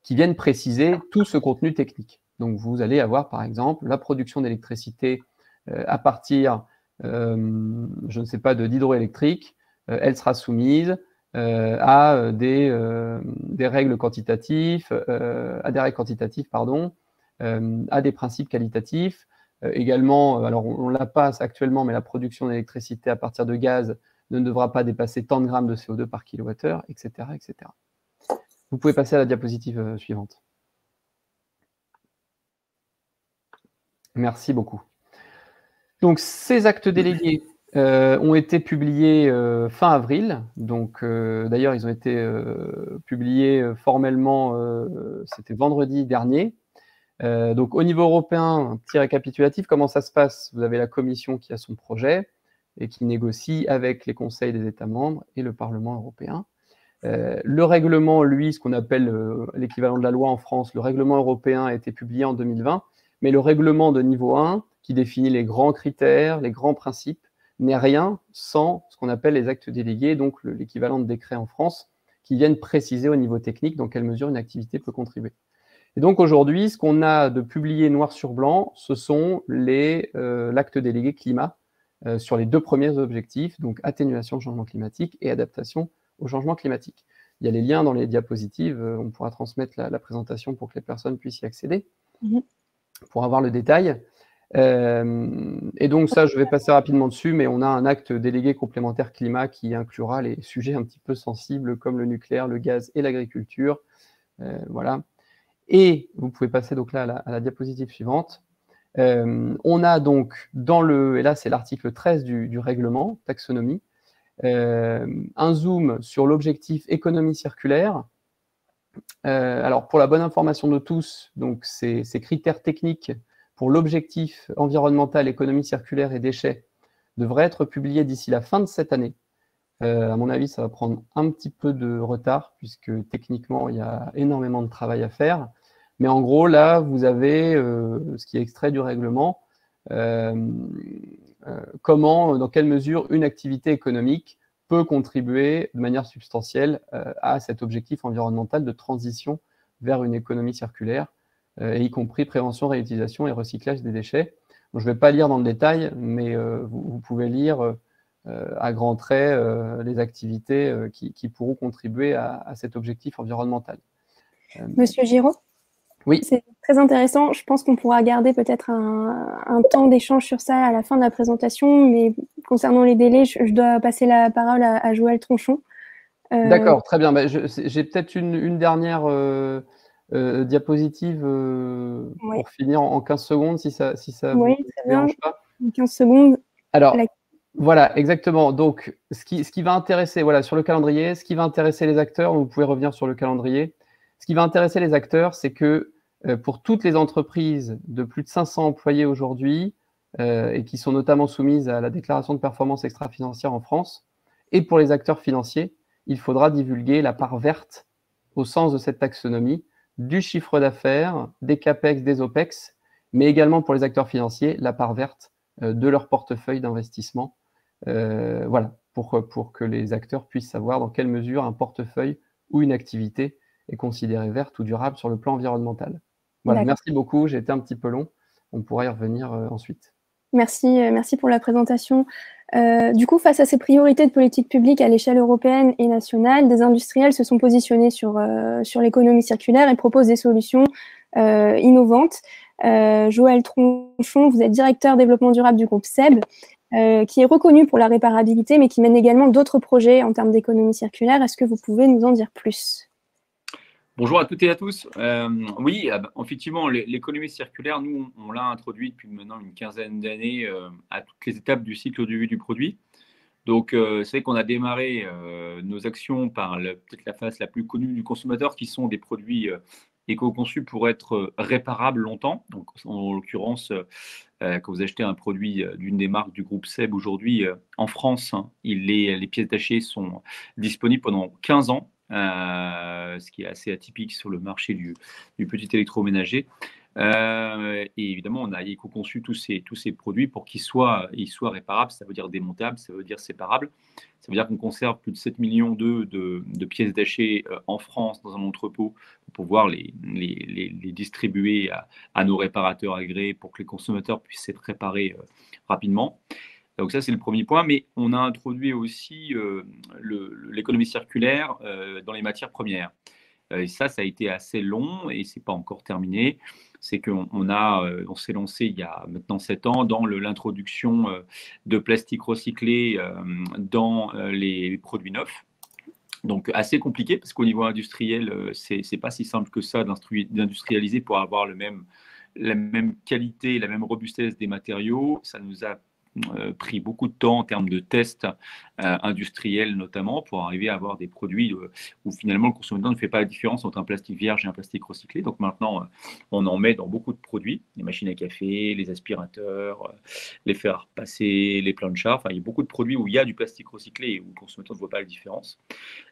qui viennent préciser tout ce contenu technique. Donc, vous allez avoir, par exemple, la production d'électricité à partir, je ne sais pas, d'hydroélectrique. Elle sera soumise à des règles quantitatives, à des principes qualitatifs. Également, alors on la passe actuellement, mais la production d'électricité à partir de gaz ne devra pas dépasser tant de grammes de CO2 par kilowattheure, etc., etc. Vous pouvez passer à la diapositive suivante. Merci beaucoup. Donc, ces actes délégués ont été publiés fin avril. Donc, d'ailleurs, ils ont été publiés formellement, c'était vendredi dernier. Donc, au niveau européen, un petit récapitulatif, comment ça se passe? Vous avez la Commission qui a son projet et qui négocie avec les conseils des États membres et le Parlement européen. Le règlement, lui, ce qu'on appelle l'équivalent de la loi en France, le règlement européen a été publié en 2020, mais le règlement de niveau 1, qui définit les grands critères, les grands principes, n'est rien sans ce qu'on appelle les actes délégués, donc l'équivalent de décret en France, qui viennent préciser au niveau technique dans quelle mesure une activité peut contribuer. Et donc aujourd'hui, ce qu'on a de publié noir sur blanc, ce sont l'acte délégué climat sur les 2 premiers objectifs, donc atténuation au changement climatique et adaptation au changement climatique. Il y a les liens dans les diapositives, on pourra transmettre la présentation pour que les personnes puissent y accéder, pour avoir le détail. Et donc ça, je vais passer rapidement dessus, mais on a un acte délégué complémentaire climat qui inclura les sujets un petit peu sensibles comme le nucléaire, le gaz et l'agriculture. Voilà. Et vous pouvez passer donc là à la diapositive suivante. On a donc et là c'est l'article 13 du règlement, taxonomie, un zoom sur l'objectif économie circulaire. Alors pour la bonne information de tous, donc ces critères techniques pour l'objectif environnemental, économie circulaire et déchets devraient être publiés d'ici la fin de cette année. À mon avis, ça va prendre un petit peu de retard puisque techniquement, il y a énormément de travail à faire. Mais en gros, là, vous avez ce qui est extrait du règlement, dans quelle mesure une activité économique peut contribuer de manière substantielle à cet objectif environnemental de transition vers une économie circulaire, et y compris prévention, réutilisation et recyclage des déchets. Donc, je ne vais pas lire dans le détail, mais vous pouvez lire à grands traits les activités qui pourront contribuer à cet objectif environnemental. Monsieur Giraud? Oui. C'est très intéressant. Je pense qu'on pourra garder peut-être un temps d'échange sur ça à la fin de la présentation, mais concernant les délais, je dois passer la parole à Joël Tronchon. D'accord, très bien. J'ai peut-être une dernière diapositive Ouais. pour finir en 15 secondes, si ça vous Oui, très bien. dérange pas. 15 secondes. Alors, La- voilà, exactement. Donc, ce qui va intéresser, voilà, sur le calendrier, ce qui va intéresser les acteurs, vous pouvez revenir sur le calendrier. Ce qui va intéresser les acteurs, c'est que pour toutes les entreprises de plus de 500 employés aujourd'hui, et qui sont notamment soumises à la déclaration de performance extra-financière en France, et pour les acteurs financiers, il faudra divulguer la part verte au sens de cette taxonomie du chiffre d'affaires, des CAPEX, des OPEX, mais également pour les acteurs financiers, la part verte de leur portefeuille d'investissement. Voilà, pour que les acteurs puissent savoir dans quelle mesure un portefeuille ou une activité est considérée verte ou durable sur le plan environnemental. Voilà, D'accord. merci beaucoup, j'ai été un petit peu long, on pourra y revenir ensuite. Merci pour la présentation. Du coup, face à ces priorités de politique publique à l'échelle européenne et nationale, des industriels se sont positionnés sur l'économie circulaire et proposent des solutions innovantes. Joël Tronchon, vous êtes directeur développement durable du groupe SEB, qui est reconnu pour la réparabilité, mais qui mène également d'autres projets en termes d'économie circulaire. Est-ce que vous pouvez nous en dire plus? Bonjour à toutes et à tous. Oui, effectivement, l'économie circulaire, nous, on l'a introduit depuis maintenant une quinzaine d'années à toutes les étapes du cycle de vie du produit. Donc, c'est vrai qu'on a démarré nos actions par peut-être la phase la plus connue du consommateur, qui sont des produits éco-conçus pour être réparables longtemps. Donc, en l'occurrence, quand vous achetez un produit d'une des marques du groupe SEB aujourd'hui, en France, hein, les pièces détachées sont disponibles pendant 15 ans. Ce qui est assez atypique sur le marché du petit électroménager. Et évidemment, on a éco-conçu tous ces produits pour qu'ils soient réparables. Ça veut dire démontables, ça veut dire séparables. Ça veut dire qu'on conserve plus de 7 millions de pièces détachées en France dans un entrepôt pour pouvoir les distribuer à nos réparateurs agréés pour que les consommateurs puissent être réparés rapidement. Donc ça, c'est le premier point, mais on a introduit aussi l'économie circulaire dans les matières premières. Et ça a été assez long et c'est pas encore terminé. C'est qu'on s'est lancé il y a maintenant 7 ans dans l'introduction de plastique recyclé dans les produits neufs. Donc assez compliqué parce qu'au niveau industriel, c'est pas si simple que ça d'industrialiser pour avoir la même qualité, la même robustesse des matériaux. Ça nous a pris beaucoup de temps en termes de tests industriels notamment pour arriver à avoir des produits où finalement le consommateur ne fait pas la différence entre un plastique vierge et un plastique recyclé. Donc maintenant, on en met dans beaucoup de produits, les machines à café, les aspirateurs, les fers à repasser, les planchas. Enfin, il y a beaucoup de produits où il y a du plastique recyclé et où le consommateur ne voit pas la différence.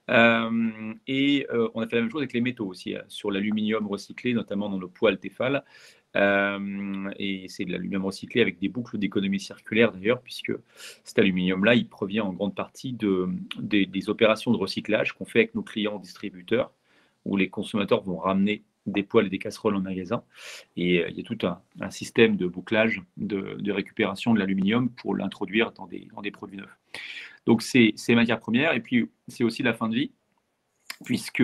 On a fait la même chose avec les métaux aussi, sur l'aluminium recyclé, notamment dans le poêle Tefal. Et c'est de l'aluminium recyclé avec des boucles d'économie circulaire d'ailleurs, puisque cet aluminium-là, il provient en grande partie des opérations de recyclage qu'on fait avec nos clients distributeurs, où les consommateurs vont ramener des poêles et des casseroles en magasin. Et il y a tout un système de bouclage, de récupération de l'aluminium pour l'introduire dans des produits neufs. Donc c'est matières premières, et puis c'est aussi la fin de vie, puisque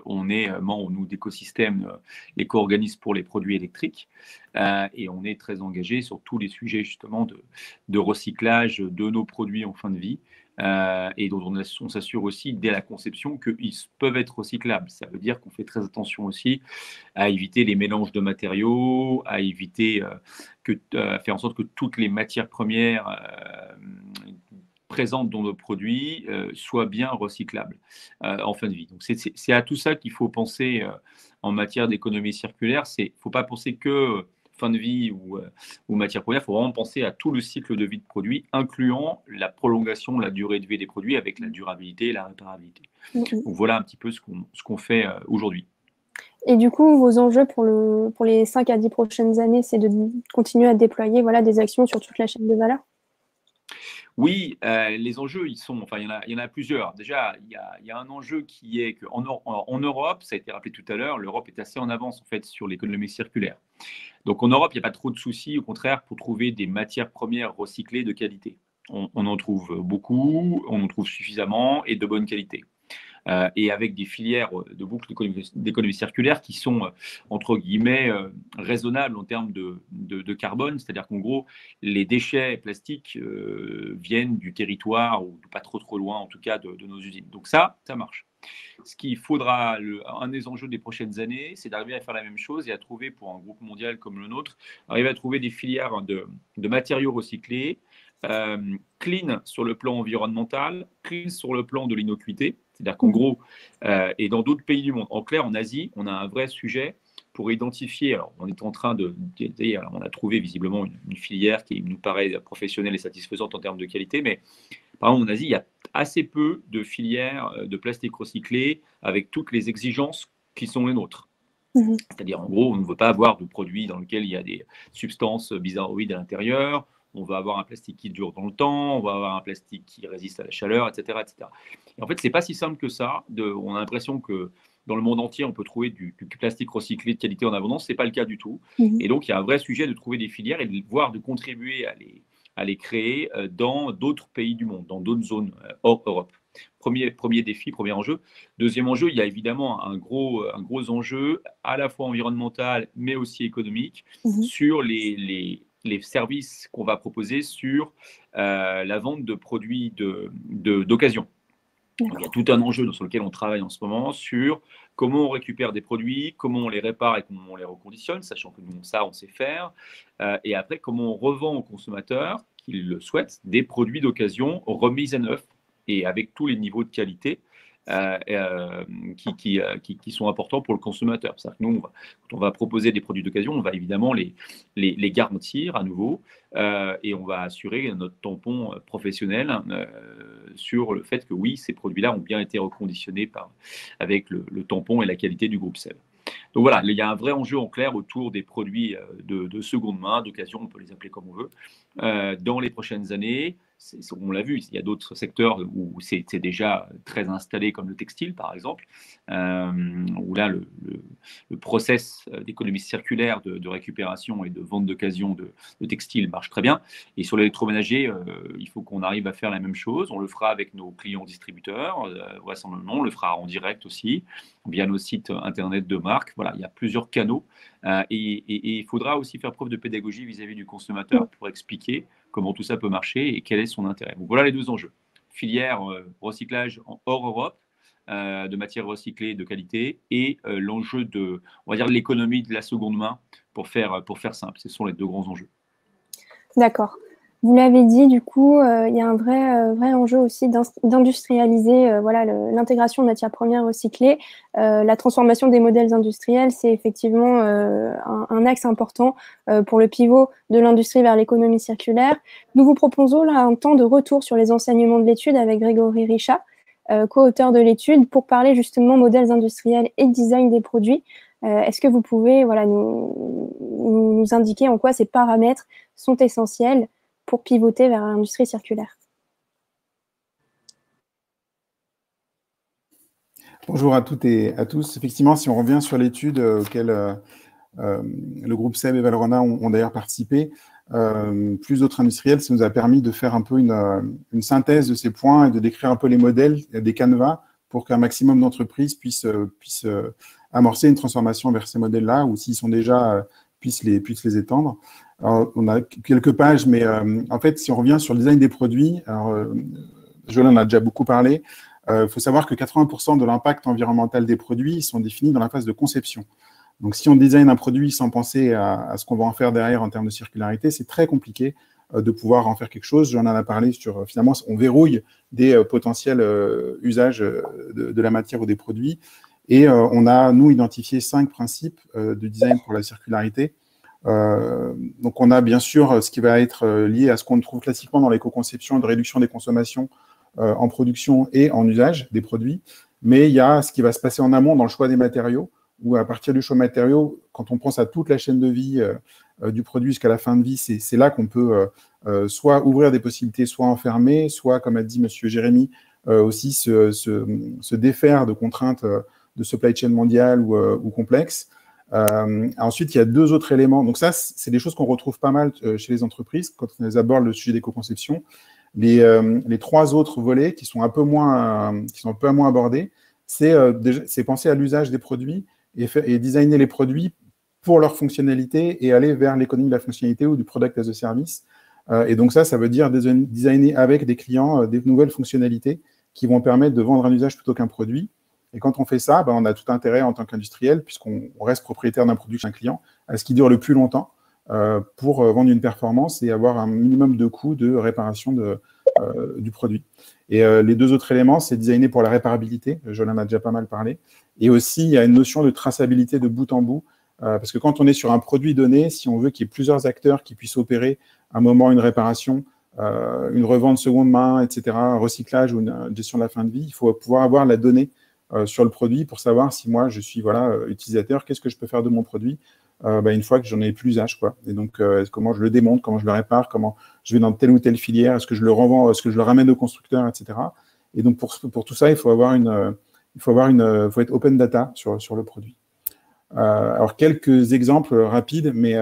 on est membre, nous, d'écosystème l'éco-organisme pour les produits électriques, et on est très engagé sur tous les sujets justement de recyclage de nos produits en fin de vie, et dont on s'assure aussi dès la conception qu'ils peuvent être recyclables. Ça veut dire qu'on fait très attention aussi à éviter les mélanges de matériaux, à éviter faire en sorte que toutes les matières premières présentes dans nos produits soient bien recyclables en fin de vie. Donc c'est à tout ça qu'il faut penser en matière d'économie circulaire. Il ne faut pas penser que fin de vie ou matière première, il faut vraiment penser à tout le cycle de vie de produit, incluant la prolongation, la durée de vie des produits avec la durabilité et la réparabilité. Donc voilà un petit peu ce qu'on fait aujourd'hui. Et du coup, vos enjeux pour les 5 à 10 prochaines années, c'est de continuer à déployer des actions sur toute la chaîne de valeur? Oui, les enjeux, il y en a plusieurs. Déjà, il y a un enjeu qui est qu'en Europe, ça a été rappelé tout à l'heure, l'Europe est assez en avance en fait sur l'économie circulaire. Donc en Europe, il n'y a pas trop de soucis, au contraire, pour trouver des matières premières recyclées de qualité. On en trouve beaucoup, on en trouve suffisamment et de bonne qualité. et avec des filières de boucles d'économie circulaire qui sont, entre guillemets, raisonnables en termes de carbone. C'est-à-dire qu'en gros, les déchets plastiques viennent du territoire ou pas trop loin, en tout cas, de nos usines. Donc ça marche. Ce qu'il faudra, un des enjeux des prochaines années, c'est d'arriver à faire la même chose et à trouver, pour un groupe mondial comme le nôtre, arriver à trouver des filières de matériaux recyclés, clean sur le plan environnemental, clean sur le plan de l'innocuité. C'est-à-dire qu'en gros, et dans d'autres pays du monde, en clair, en Asie, on a un vrai sujet pour identifier. Alors, on est en train on a trouvé visiblement une filière qui nous paraît professionnelle et satisfaisante en termes de qualité, mais par exemple, en Asie, il y a assez peu de filières de plastique recyclé avec toutes les exigences qui sont les nôtres. C'est-à-dire, en gros, on ne veut pas avoir de produits dans lesquels il y a des substances bizarroïdes à l'intérieur. On va avoir un plastique qui dure dans le temps, on va avoir un plastique qui résiste à la chaleur, etc. etc. Et en fait, ce n'est pas si simple que ça. On a l'impression que dans le monde entier, on peut trouver du plastique recyclé de qualité en abondance. Ce n'est pas le cas du tout. Et donc, il y a un vrai sujet de trouver des filières et de contribuer à les créer dans d'autres pays du monde, dans d'autres zones hors Europe. Premier défi, premier enjeu. Deuxième enjeu, il y a évidemment un gros enjeu à la fois environnemental, mais aussi économique, sur les services qu'on va proposer sur la vente de produits d'occasion. Il y a tout un enjeu sur lequel on travaille en ce moment sur comment on récupère des produits, comment on les répare et comment on les reconditionne, sachant que nous, ça, on sait faire. Et après, comment on revend aux consommateurs qui le souhaitent des produits d'occasion remis à neuf et avec tous les niveaux de qualité qui sont importants pour le consommateur. C'est-à-dire que nous, quand on va proposer des produits d'occasion, on va évidemment les garantir à nouveau et on va assurer notre tampon professionnel sur le fait que oui, ces produits-là ont bien été reconditionnés avec le tampon et la qualité du groupe SEB. Donc voilà, il y a un vrai enjeu en clair autour des produits de seconde main, d'occasion, on peut les appeler comme on veut, dans les prochaines années. On l'a vu, il y a d'autres secteurs où c'est déjà très installé, comme le textile par exemple, où là le process d'économie circulaire de récupération et de vente d'occasion de textile marche très bien. Et sur l'électroménager, il faut qu'on arrive à faire la même chose. On le fera avec nos clients distributeurs, vraisemblablement, on le fera en direct aussi, via nos sites internet de marque. Voilà, il y a plusieurs canaux et il faudra aussi faire preuve de pédagogie vis-à-vis du consommateur pour expliquer comment tout ça peut marcher et quel est son intérêt. Donc voilà les deux enjeux. Filière recyclage hors Europe, de matières recyclées de qualité et l'enjeu on va dire, l'économie de la seconde main pour faire simple. Ce sont les deux grands enjeux. D'accord. Vous l'avez dit, du coup, il y a un vrai enjeu aussi d'industrialiser l'intégration de matières premières recyclées. La transformation des modèles industriels, c'est effectivement un axe important pour le pivot de l'industrie vers l'économie circulaire. Nous vous proposons là un temps de retour sur les enseignements de l'étude avec Grégory Richat, co-auteur de l'étude, pour parler justement modèles industriels et design des produits. Est-ce que vous pouvez nous indiquer en quoi ces paramètres sont essentiels pour pivoter vers l'industrie circulaire? Bonjour à toutes et à tous. Effectivement, si on revient sur l'étude auquel le groupe SEB et Valrhona ont d'ailleurs participé, plus d'autres industriels, ça nous a permis de faire un peu une synthèse de ces points et de décrire un peu les modèles, des canevas, pour qu'un maximum d'entreprises puissent amorcer une transformation vers ces modèles-là, ou s'ils sont déjà, puissent les étendre. Alors, on a quelques pages, mais en fait, si on revient sur le design des produits, Jolin en a déjà beaucoup parlé, il faut savoir que 80% de l'impact environnemental des produits sont définis dans la phase de conception. Donc, si on design un produit sans penser à ce qu'on va en faire derrière en termes de circularité, c'est très compliqué de pouvoir en faire quelque chose. J'en ai parlé sur, finalement, on verrouille des potentiels usages de la matière ou des produits. Et on a, nous, identifié 5 principes de design pour la circularité. Donc, on a bien sûr ce qui va être lié à ce qu'on trouve classiquement dans l'éco-conception de réduction des consommations en production et en usage des produits. Mais il y a ce qui va se passer en amont dans le choix des matériaux, où à partir du choix matériaux, quand on pense à toute la chaîne de vie du produit jusqu'à la fin de vie, c'est là qu'on peut soit ouvrir des possibilités, soit enfermer, soit, comme a dit M. Jérémy, aussi se défaire de contraintes de supply chain mondiale ou complexes. Ensuite, il y a 2 autres éléments. Donc ça, c'est des choses qu'on retrouve pas mal chez les entreprises quand on aborde le sujet d'éco-conception. Les 3 autres volets qui sont un peu moins abordés, c'est penser à l'usage des produits et designer les produits pour leur fonctionnalité et aller vers l'économie de la fonctionnalité ou du product as a service. Et donc ça veut dire designer avec des clients des nouvelles fonctionnalités qui vont permettre de vendre un usage plutôt qu'un produit. Et quand on fait ça, on a tout intérêt en tant qu'industriel, puisqu'on reste propriétaire d'un produit chez un client, à ce qui dure le plus longtemps pour vendre une performance et avoir un minimum de coûts de réparation du produit. Et les deux autres éléments, c'est designer pour la réparabilité, Jolan en a déjà pas mal parlé, et aussi il y a une notion de traçabilité de bout en bout, parce que quand on est sur un produit donné, si on veut qu'il y ait plusieurs acteurs qui puissent opérer un moment une réparation, une revente seconde main, etc., un recyclage ou une gestion de la fin de vie, il faut pouvoir avoir la donnée sur le produit pour savoir si moi je suis utilisateur, qu'est-ce que je peux faire de mon produit une fois que j'en ai plus l'usage, quoi. Et donc comment je le démonte, comment je le répare, comment je vais dans telle ou telle filière, est-ce que je le revends, est-ce que je le ramène au constructeur, etc. Et donc pour tout ça, il faut être open data sur le produit. Alors quelques exemples rapides, mais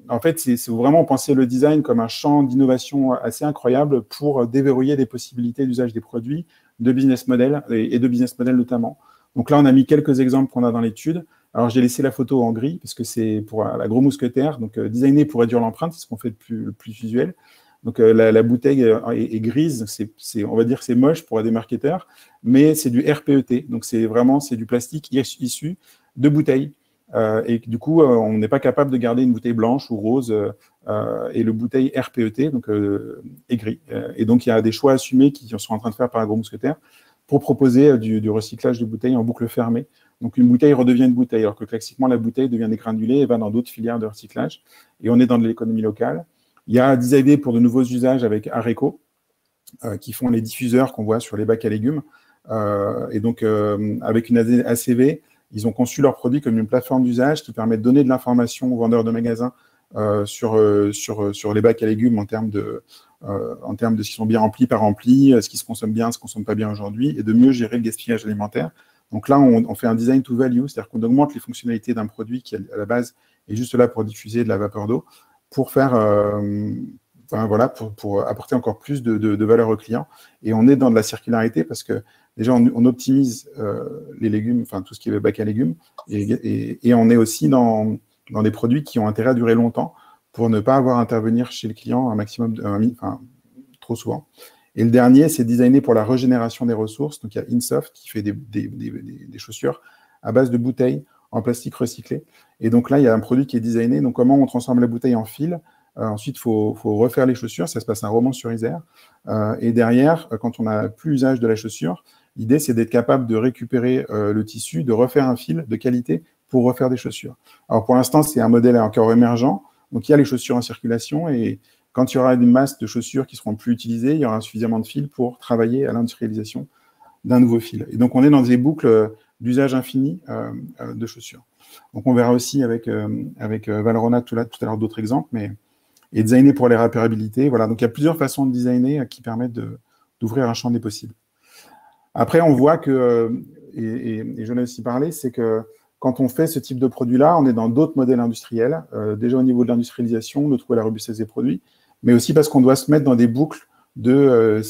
en fait, c'est vraiment penser le design comme un champ d'innovation assez incroyable pour déverrouiller des possibilités d'usage des produits, de business model et de business model notamment. Donc là, on a mis quelques exemples qu'on a dans l'étude. Alors, j'ai laissé la photo en gris parce que c'est pour la Gros Mousquetaire. Donc, designer pour réduire l'empreinte, c'est ce qu'on fait le plus visuel. Donc, la bouteille est grise. On va dire que c'est moche pour des marketeurs, mais c'est du RPET. Donc, c'est du plastique issu de bouteilles. Et du coup, on n'est pas capable de garder une bouteille blanche ou rose et le bouteille RPET donc, est gris. Et donc, il y a des choix assumés qui sont en train de faire par la Gros Mousquetaire pour proposer du recyclage de bouteilles en boucle fermée. Donc, une bouteille redevient une bouteille, alors que classiquement, la bouteille devient des granulés et va dans d'autres filières de recyclage. Et on est dans de l'économie locale. Il y a des idées pour de nouveaux usages avec Areco, qui font les diffuseurs qu'on voit sur les bacs à légumes. Et donc, avec une ACV, ils ont conçu leur produit comme une plateforme d'usage qui permet de donner de l'information aux vendeurs de magasins sur les bacs à légumes en termes de ce qui sont bien remplis, pas remplis, ce qui se consomme bien, ce qui ne se consomme pas bien aujourd'hui, et de mieux gérer le gaspillage alimentaire. Donc là, on fait un design to value, c'est-à-dire qu'on augmente les fonctionnalités d'un produit qui, à la base, est juste là pour diffuser de la vapeur d'eau, pour faire, pour apporter encore plus de valeur au client. Et on est dans de la circularité parce que déjà, on optimise les légumes, enfin tout ce qui est bac à légumes, et on est aussi dans des produits qui ont intérêt à durer longtemps pour ne pas avoir à intervenir chez le client un maximum, trop souvent. Et le dernier, c'est designer pour la régénération des ressources. Donc, il y a Insoft qui fait des chaussures à base de bouteilles en plastique recyclé. Et donc là, il y a un produit qui est designé. Donc, comment on transforme la bouteille en fil. Ensuite, il faut refaire les chaussures. Ça se passe à Romans-sur-Isère. Et derrière, quand on n'a plus usage de la chaussure, l'idée, c'est d'être capable de récupérer le tissu, de refaire un fil de qualité pour refaire des chaussures. Alors, pour l'instant, c'est un modèle encore émergent. Donc, il y a les chaussures en circulation et quand il y aura une masse de chaussures qui seront plus utilisées, il y aura suffisamment de fils pour travailler à l'industrialisation d'un nouveau fil. Et donc, on est dans des boucles d'usage infini de chaussures. Donc, on verra aussi avec Valrhona tout à l'heure d'autres exemples, et designer pour les réparabilités. Voilà, donc il y a plusieurs façons de designer qui permettent d'ouvrir un champ des possibles. Après, on voit que, et je l'ai aussi parlé, c'est que quand on fait ce type de produit-là, on est dans d'autres modèles industriels, déjà au niveau de l'industrialisation, de trouver la robustesse des produits, mais aussi parce qu'on doit se mettre dans des boucles de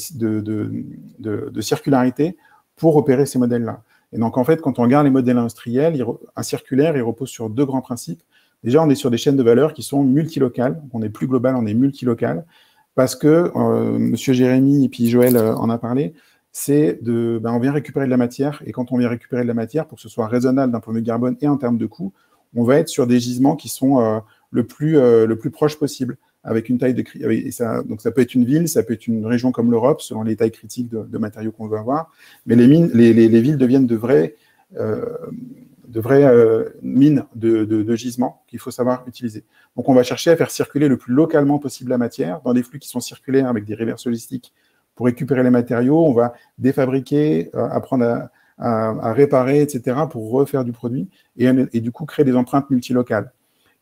circularité pour opérer ces modèles-là. Et donc, en fait, quand on regarde les modèles industriels, un circulaire, il repose sur deux grands principes. Déjà, on est sur des chaînes de valeur qui sont multilocales. On n'est plus global, on est multilocal. Parce que, Monsieur Jérémy et puis Joël en a parlé, c'est on vient récupérer de la matière. Et quand on vient récupérer de la matière, pour que ce soit raisonnable d'un point de vue carbone et en termes de coût, on va être sur des gisements qui sont le plus proche possible, avec une taille de... Donc, ça peut être une ville, ça peut être une région comme l'Europe, selon les tailles critiques de matériaux qu'on veut avoir. Mais les villes deviennent de vraies mines de gisements qu'il faut savoir utiliser. Donc, on va chercher à faire circuler le plus localement possible la matière dans des flux qui sont circulaires avec des reverses logistiques pour récupérer les matériaux. On va défabriquer, apprendre à réparer, etc., pour refaire du produit et du coup créer des empreintes multilocales.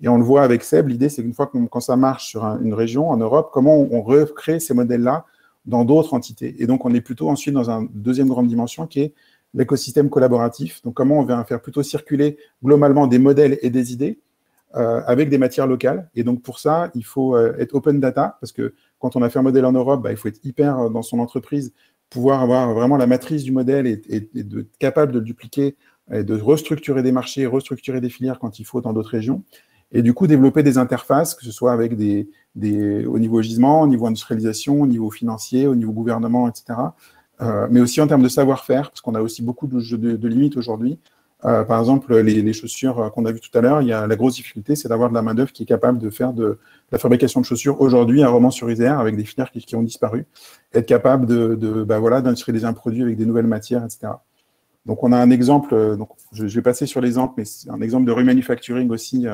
Et on le voit avec Seb, l'idée, c'est qu'une fois quand ça marche sur une région, en Europe, comment on recrée ces modèles-là dans d'autres entités. Et donc, on est plutôt ensuite dans une deuxième grande dimension qui est l'écosystème collaboratif. Donc, comment on vient faire plutôt circuler globalement des modèles et des idées avec des matières locales. Et donc, pour ça, il faut être open data, parce que quand on a fait un modèle en Europe, il faut être hyper dans son entreprise pouvoir avoir vraiment la matrice du modèle et d'être capable de le dupliquer et de restructurer des marchés, restructurer des filières quand il faut dans d'autres régions. Et du coup, développer des interfaces, que ce soit avec au niveau gisement, au niveau industrialisation, au niveau financier, au niveau gouvernement, etc. Mais aussi en termes de savoir-faire, parce qu'on a aussi beaucoup de limites aujourd'hui. Par exemple, les chaussures qu'on a vues tout à l'heure, la grosse difficulté, c'est d'avoir de la main-d'œuvre qui est capable de faire de la fabrication de chaussures aujourd'hui à Romans-sur-Isère avec des filières qui ont disparu, être capable d'industrialiser un produit avec des nouvelles matières, etc. Donc, on a un exemple, donc je vais passer sur l'exemple, mais c'est un exemple de remanufacturing aussi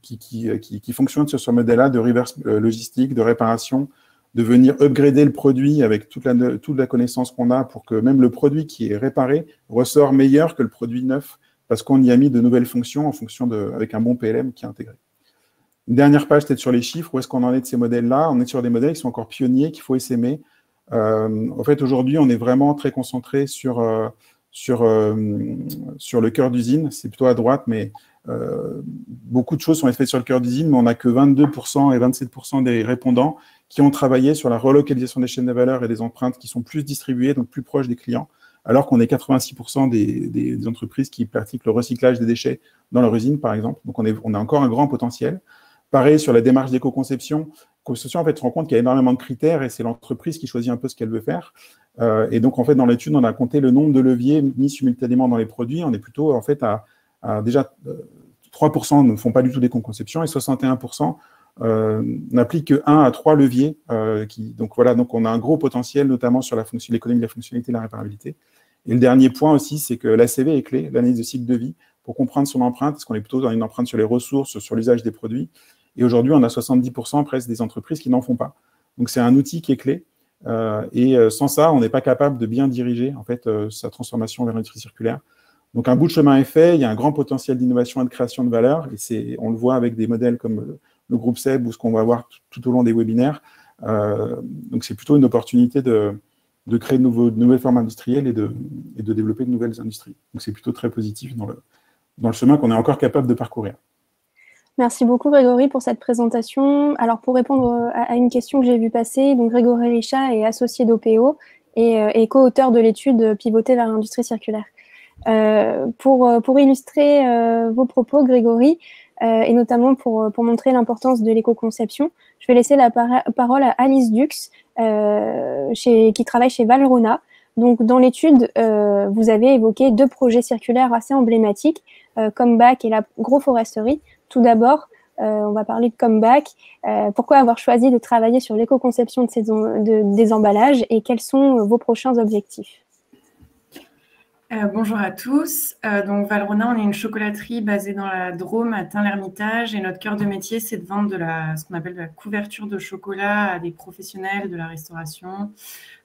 qui fonctionne sur ce modèle-là de reverse logistique, de réparation, de venir upgrader le produit avec toute la connaissance qu'on a pour que même le produit qui est réparé ressort meilleur que le produit neuf parce qu'on y a mis de nouvelles fonctions avec un bon PLM qui est intégré. Une dernière page peut-être sur les chiffres, où est-ce qu'on en est de ces modèles-là? On est sur des modèles qui sont encore pionniers, qu'il faut essaimer. En fait, aujourd'hui, on est vraiment très concentré sur le cœur d'usine, c'est plutôt à droite, mais beaucoup de choses sont faites sur le cœur d'usine, mais on n'a que 22% et 27% des répondants qui ont travaillé sur la relocalisation des chaînes de valeur et des empreintes qui sont plus distribuées, donc plus proches des clients, alors qu'on est 86% des entreprises qui pratiquent le recyclage des déchets dans leur usine, par exemple. Donc, on a encore un grand potentiel. Pareil, sur la démarche d'éco-conception, en fait, se rend compte qu'il y a énormément de critères et c'est l'entreprise qui choisit un peu ce qu'elle veut faire. Et donc, en fait, dans l'étude, on a compté le nombre de leviers mis simultanément dans les produits. On est plutôt, en fait, déjà 3% ne font pas du tout d'éco-conception et 61% n'appliquent que 1 à 3 leviers. Donc, voilà, donc on a un gros potentiel, notamment sur l'économie de la fonctionnalité et la réparabilité. Et le dernier point aussi, c'est que l'ACV est clé, l'analyse de cycle de vie, pour comprendre son empreinte, parce qu'on est plutôt dans une empreinte sur les ressources, sur l'usage des produits. Et aujourd'hui, on a 70% presque des entreprises qui n'en font pas. Donc, c'est un outil qui est clé. Et sans ça, on n'est pas capable de bien diriger en fait, sa transformation vers l'industrie circulaire. Donc, un bout de chemin est fait. Il y a un grand potentiel d'innovation et de création de valeur. Et on le voit avec des modèles comme le groupe SEB ou ce qu'on va voir tout au long des webinaires. Donc, c'est plutôt une opportunité de créer de nouvelles formes industrielles et de développer de nouvelles industries. Donc, c'est plutôt très positif dans le chemin qu'on est encore capable de parcourir. Merci beaucoup Grégory pour cette présentation. Alors pour répondre à une question que j'ai vue passer, donc Grégory Richat est associé d'OPO et co-auteur de l'étude Pivoter vers l'industrie circulaire. Pour illustrer vos propos, Grégory, et notamment pour montrer l'importance de l'éco-conception, je vais laisser la parole à Alice Dux, qui travaille chez Valrhona. Donc, dans l'étude, vous avez évoqué 2 projets circulaires assez emblématiques, Comeback et l'agroforesterie. Tout d'abord, on va parler de Comeback. Pourquoi avoir choisi de travailler sur l'éco-conception des emballages et quels sont vos prochains objectifs? Bonjour à tous. Donc Valrhona, on est une chocolaterie basée dans la Drôme à Tain-l'Hermitage et notre cœur de métier, c'est de vendre ce qu'on appelle de la couverture de chocolat à des professionnels de la restauration,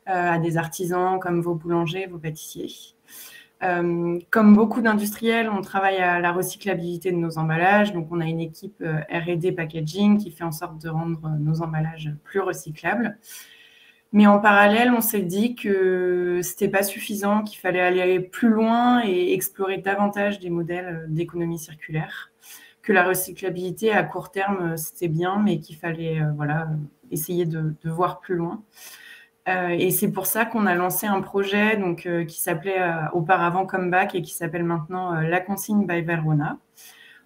à des artisans comme vos boulangers, vos pâtissiers. Comme beaucoup d'industriels, on travaille à la recyclabilité de nos emballages. Donc, on a une équipe R&D packaging qui fait en sorte de rendre nos emballages plus recyclables. Mais en parallèle, on s'est dit que ce n'était pas suffisant, qu'il fallait aller plus loin et explorer davantage des modèles d'économie circulaire, que la recyclabilité à court terme, c'était bien, mais qu'il fallait essayer de voir plus loin. Et c'est pour ça qu'on a lancé un projet qui s'appelait auparavant Comeback et qui s'appelle maintenant La Consigne by Valrhona.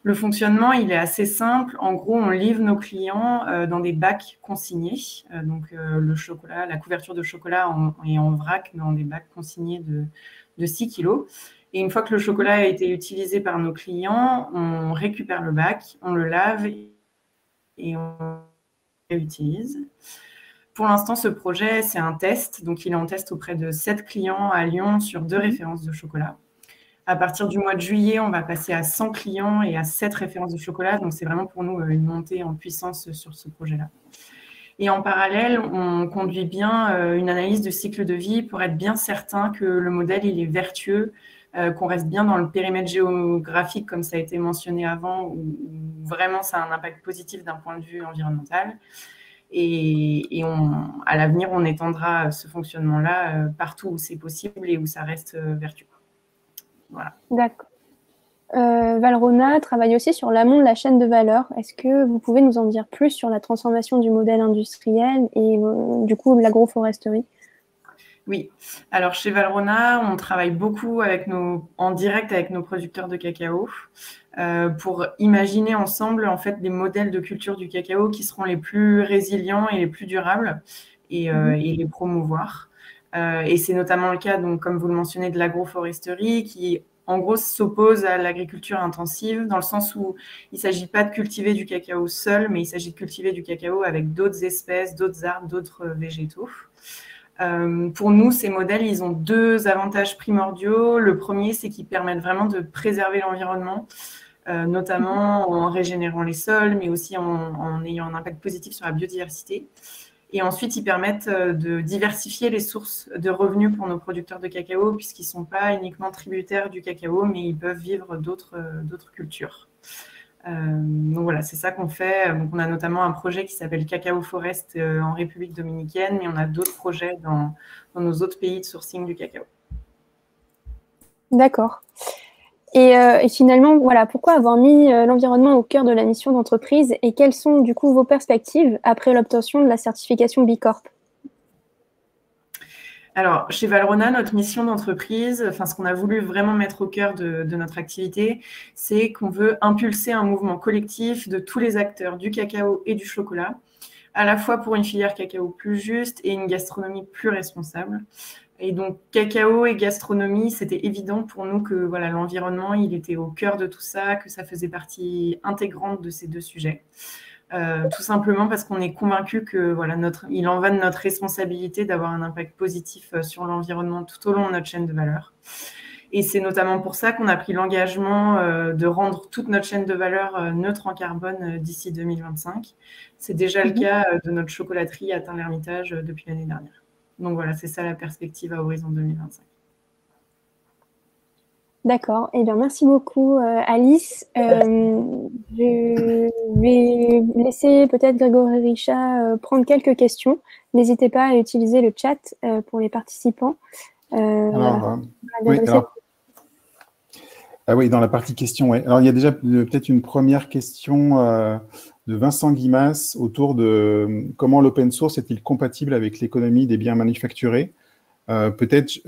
Le fonctionnement, il est assez simple. En gros, on livre nos clients dans des bacs consignés. Le chocolat, la couverture de chocolat est en vrac dans des bacs consignés de 6 kilos. Et une fois que le chocolat a été utilisé par nos clients, on récupère le bac, on le lave et on le réutilise. Pour l'instant, ce projet, c'est un test. Donc, il est en test auprès de 7 clients à Lyon sur 2 références de chocolat. À partir du mois de juillet, on va passer à 100 clients et à 7 références de chocolat. Donc, c'est vraiment pour nous une montée en puissance sur ce projet-là. Et en parallèle, on conduit bien une analyse de cycle de vie pour être bien certain que le modèle, il est vertueux, qu'on reste bien dans le périmètre géographique, comme ça a été mentionné avant, où vraiment ça a un impact positif d'un point de vue environnemental. Et à l'avenir, on étendra ce fonctionnement-là partout où c'est possible et où ça reste vertueux. Voilà. D'accord. Valrhona travaille aussi sur l'amont de la chaîne de valeur. Est-ce que vous pouvez nous en dire plus sur la transformation du modèle industriel et du coup l'agroforesterie? Oui, alors chez Valrhona, on travaille beaucoup en direct avec nos producteurs de cacao pour imaginer ensemble en fait des modèles de culture du cacao qui seront les plus résilients et les plus durables et les promouvoir. Et c'est notamment le cas, donc, comme vous le mentionnez, de l'agroforesterie qui en gros s'oppose à l'agriculture intensive dans le sens où il ne s'agit pas de cultiver du cacao seul, mais il s'agit de cultiver du cacao avec d'autres espèces, d'autres arbres, d'autres végétaux. Pour nous, ces modèles, ils ont deux avantages primordiaux. Le premier, c'est qu'ils permettent vraiment de préserver l'environnement, notamment en régénérant les sols, mais aussi en ayant un impact positif sur la biodiversité. Et ensuite, ils permettent de diversifier les sources de revenus pour nos producteurs de cacao, puisqu'ils ne sont pas uniquement tributaires du cacao, mais ils peuvent vivre d'autres cultures. Donc voilà, c'est ça qu'on fait. Donc on a notamment un projet qui s'appelle Cacao Forest en République dominicaine, mais on a d'autres projets dans nos autres pays de sourcing du cacao. D'accord. Et finalement, voilà, pourquoi avoir mis l'environnement au cœur de la mission d'entreprise et quelles sont du coup vos perspectives après l'obtention de la certification B Corp? Alors, chez Valrhona, notre mission d'entreprise, enfin, ce qu'on a voulu vraiment mettre au cœur de notre activité, c'est qu'on veut impulser un mouvement collectif de tous les acteurs du cacao et du chocolat, à la fois pour une filière cacao plus juste et une gastronomie plus responsable. Et donc, cacao et gastronomie, c'était évident pour nous que voilà, l'environnement, il était au cœur de tout ça, que ça faisait partie intégrante de ces deux sujets. Tout simplement parce qu'on est convaincu que voilà, il en va de notre responsabilité d'avoir un impact positif sur l'environnement tout au long de notre chaîne de valeur. Et c'est notamment pour ça qu'on a pris l'engagement de rendre toute notre chaîne de valeur neutre en carbone d'ici 2025. C'est déjà le cas de notre chocolaterie à Tain-l'Hermitage depuis l'année dernière. Donc voilà, c'est ça la perspective à horizon 2025. D'accord. Eh bien, merci beaucoup, Alice. Je vais laisser peut-être Grégory Richat prendre quelques questions. N'hésitez pas à utiliser le chat pour les participants. Oui, dans la partie questions. Ouais. Alors, il y a déjà peut-être une première question de Vincent Guimas autour de comment l'open source est-il compatible avec l'économie des biens manufacturés. Peut-être,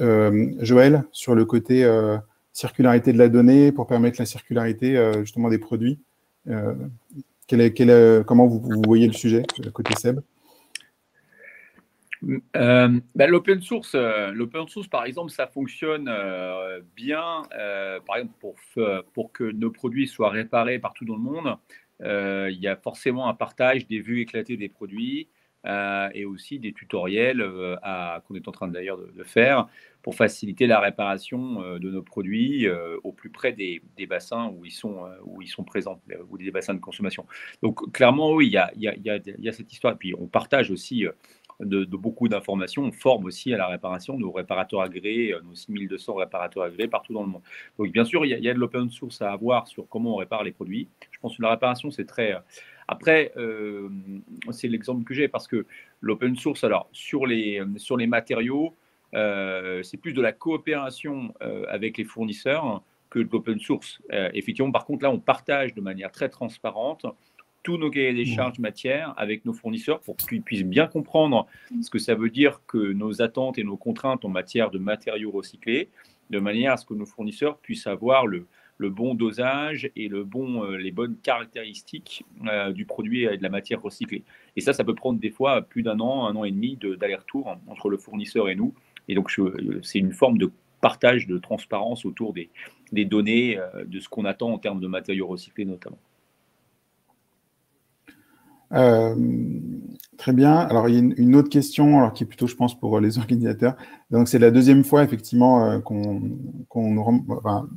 Joël, sur le côté circularité de la donnée pour permettre la circularité justement des produits. Comment vous voyez le sujet, côté Seb? L'open source, par exemple, ça fonctionne bien. Par exemple, pour que nos produits soient réparés partout dans le monde, il y a forcément un partage des vues éclatées des produits et aussi des tutoriels qu'on est en train d'ailleurs de faire pour faciliter la réparation de nos produits au plus près des bassins où ils sont présents, ou des bassins de consommation. Donc, clairement, oui, il y a cette histoire. Et puis, on partage aussi de beaucoup d'informations. On forme aussi à la réparation nos réparateurs agréés, nos 6200 réparateurs agréés partout dans le monde. Donc, bien sûr, il y a de l'open source à avoir sur comment on répare les produits. Je pense que la réparation, c'est très... Après, c'est l'exemple que j'ai parce que l'open source, alors, sur les matériaux, c'est plus de la coopération avec les fournisseurs que de l'open source. Effectivement, par contre, là, on partage de manière très transparente tous nos cahiers des charges matières avec nos fournisseurs pour qu'ils puissent bien comprendre ce que ça veut dire que nos attentes et nos contraintes en matière de matériaux recyclés, de manière à ce que nos fournisseurs puissent avoir le bon dosage et les bonnes caractéristiques du produit et de la matière recyclée. Et ça peut prendre des fois plus d'un an et demi d'aller-retour entre le fournisseur et nous. Et donc, c'est une forme de partage de transparence autour des données, de ce qu'on attend en termes de matériaux recyclés notamment. Très bien. Alors, il y a une autre question, alors, qui est plutôt, je pense, pour les organisateurs. Donc, c'est la deuxième fois, effectivement,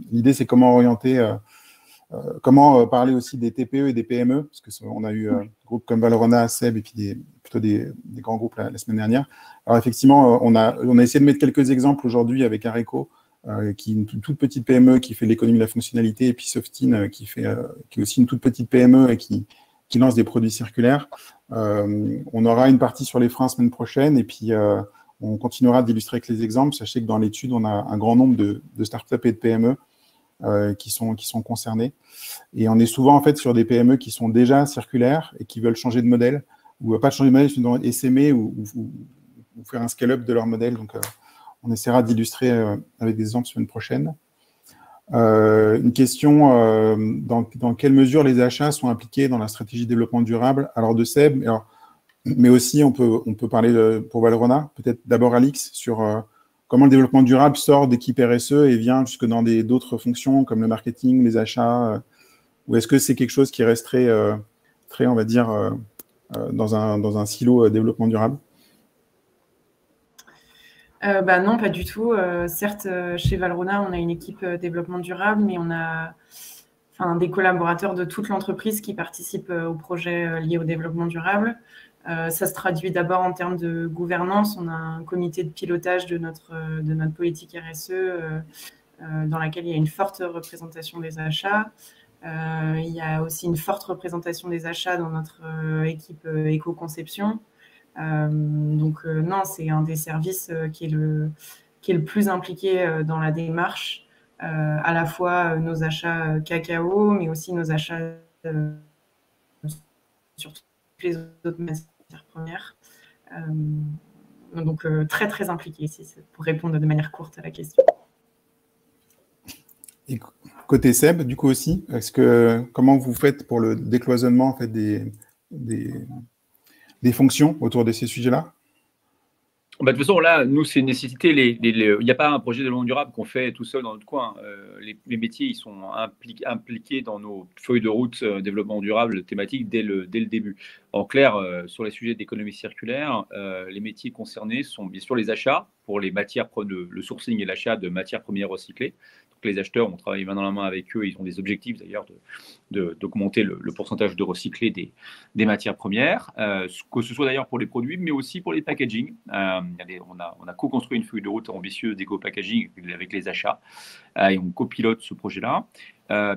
l'idée, c'est comment orienter, comment parler aussi des TPE et des PME, parce qu'on a eu des groupes comme Valrhona, Seb, et puis plutôt des grands groupes la semaine dernière. Alors, effectivement, on a essayé de mettre quelques exemples aujourd'hui avec Areco, qui est une toute petite PME qui fait l'économie de la fonctionnalité, et puis Softin, qui est aussi une toute petite PME et qui lance des produits circulaires. On aura une partie sur les freins semaine prochaine et puis on continuera d'illustrer avec les exemples. Sachez que dans l'étude, on a un grand nombre de startups et de PME qui sont concernés. Et on est souvent en fait sur des PME qui sont déjà circulaires et qui veulent changer de modèle, ou pas changer de modèle, mais essaimer ou faire un scale-up de leur modèle. Donc on essaiera d'illustrer avec des exemples semaine prochaine. Une question, dans quelle mesure les achats sont impliqués dans la stratégie de développement durable? Alors de Seb, mais aussi on peut parler pour Valrhona, peut-être d'abord Alix, sur comment le développement durable sort d'équipe RSE et vient jusque dans d'autres fonctions comme le marketing, les achats, ou est-ce que c'est quelque chose qui resterait très, on va dire, dans un silo développement durable? Non, pas du tout. Certes, chez Valrhona, on a une équipe développement durable, mais on a des collaborateurs de toute l'entreprise qui participent au projet lié au développement durable. Ça se traduit d'abord en termes de gouvernance. On a un comité de pilotage de notre politique RSE dans laquelle il y a une forte représentation des achats. Il y a aussi une forte représentation des achats dans notre équipe éco-conception. Non, c'est un des services qui est le plus impliqué dans la démarche, à la fois nos achats cacao, mais aussi nos achats sur toutes les autres matières premières. Donc, très, très impliqué, pour répondre de manière courte à la question. Et côté Seb, du coup aussi, comment vous faites pour le décloisonnement en fait, des fonctions autour de ces sujets-là? De toute façon, là, nous, c'est une nécessité. Il n'y a pas un projet de développement durable qu'on fait tout seul dans notre coin. Les métiers, ils sont impliqués dans nos feuilles de route développement durable thématiques dès le début. En clair, sur les sujets d'économie circulaire, les métiers concernés sont bien sûr les achats pour les matières, le sourcing et l'achat de matières premières recyclées. Donc, les acheteurs, on travaille main dans la main avec eux. Ils ont des objectifs d'ailleurs d'augmenter le pourcentage de recyclé des matières premières, que ce soit d'ailleurs pour les produits, mais aussi pour les packaging. On a co-construit une feuille de route ambitieuse d'éco-packaging avec les achats et on copilote ce projet-là.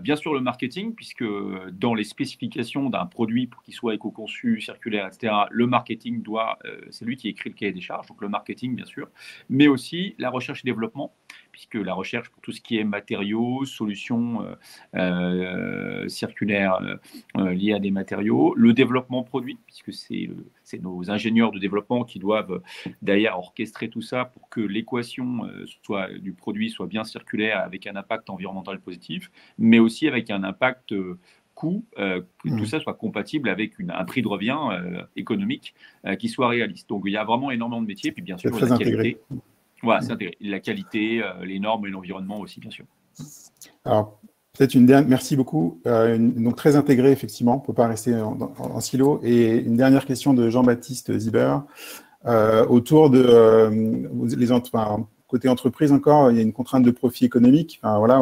Bien sûr, le marketing, puisque dans les spécifications d'un produit pour qu'il soit éco-conçu, circulaire, etc., le marketing c'est lui qui écrit le cahier des charges, donc le marketing, bien sûr, mais aussi la recherche et développement, puisque la recherche pour tout ce qui est matériaux, solutions circulaires liées à des matériaux, le développement produit, puisque c'est nos ingénieurs de développement qui doivent d'ailleurs orchestrer tout ça pour que l'équation du produit soit bien circulaire avec un impact environnemental positif, mais aussi avec un impact coût, que tout ça soit compatible avec un prix de revient économique qui soit réaliste. Donc il y a vraiment énormément de métiers, puis bien sûr la qualité. Voilà, c'est intégré. La qualité, les normes et l'environnement aussi, bien sûr. Alors, peut-être une dernière, merci beaucoup. Donc, très intégré, effectivement, on ne peut pas rester en silo. Et une dernière question de Jean-Baptiste Ziber. Autour de côté entreprise encore, il y a une contrainte de profit économique. Voilà,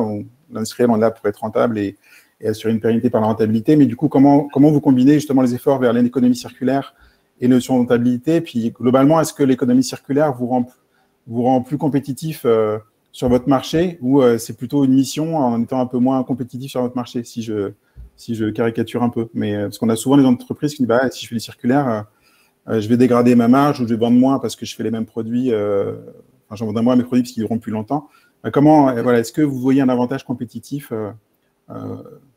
l'industriel en est là pour être rentable et assurer une pérennité par la rentabilité. Mais du coup, comment vous combinez justement les efforts vers l'économie circulaire et notion de rentabilité? Puis, globalement, est-ce que l'économie circulaire vous rend plus compétitif sur votre marché ou c'est plutôt une mission en étant un peu moins compétitif sur votre marché, si je caricature un peu. Mais parce qu'on a souvent des entreprises qui disent si je fais du circulaire, je vais dégrader ma marge ou je vais vendre moins parce que je fais les mêmes produits, j'en vendrai moins mes produits parce qu'ils dureront plus longtemps. Est-ce que vous voyez un avantage compétitif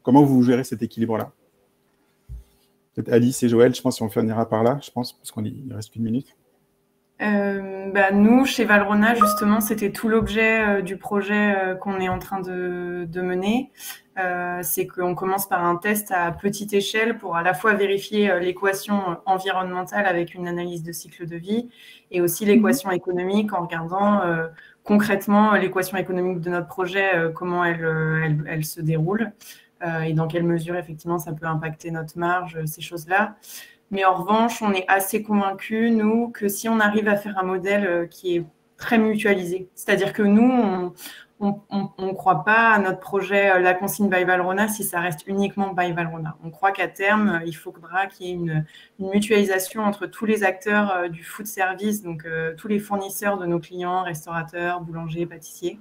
comment vous gérez cet équilibre-là? Peut-être Alice et Joël, je pense qu'on finira par là, parce qu'il ne reste qu'une minute. Nous, chez Valrhona, justement, c'était tout l'objet du projet qu'on est en train de mener. C'est qu'on commence par un test à petite échelle pour à la fois vérifier l'équation environnementale avec une analyse de cycle de vie et aussi l'équation économique en regardant concrètement l'équation économique de notre projet, comment elle se déroule et dans quelle mesure, effectivement, ça peut impacter notre marge, ces choses-là. Mais en revanche, on est assez convaincus, nous, que si on arrive à faire un modèle qui est très mutualisé, c'est-à-dire que nous, on ne croit pas à notre projet La Consigne by Valrhona si ça reste uniquement by Valrhona. On croit qu'à terme, il faudra qu'il y ait une mutualisation entre tous les acteurs du food service, donc tous les fournisseurs de nos clients, restaurateurs, boulangers, pâtissiers,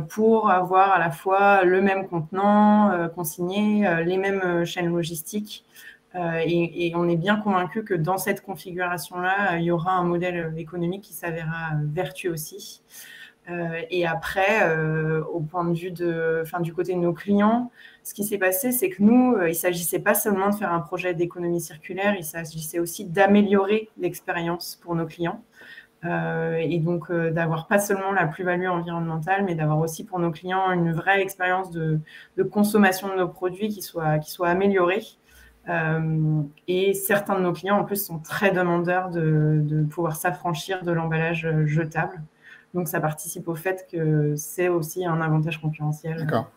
pour avoir à la fois le même contenant consigné, les mêmes chaînes logistiques. Et on est bien convaincu que dans cette configuration-là, il y aura un modèle économique qui s'avérera vertueux aussi. Et après, au point de vue du côté de nos clients, ce qui s'est passé, c'est que nous, il ne s'agissait pas seulement de faire un projet d'économie circulaire, il s'agissait aussi d'améliorer l'expérience pour nos clients. Et donc d'avoir pas seulement la plus-value environnementale, mais d'avoir aussi pour nos clients une vraie expérience de consommation de nos produits qui soit améliorée. Et certains de nos clients, en plus, sont très demandeurs de pouvoir s'affranchir de l'emballage jetable. Donc, ça participe au fait que c'est aussi un avantage concurrentiel. D'accord.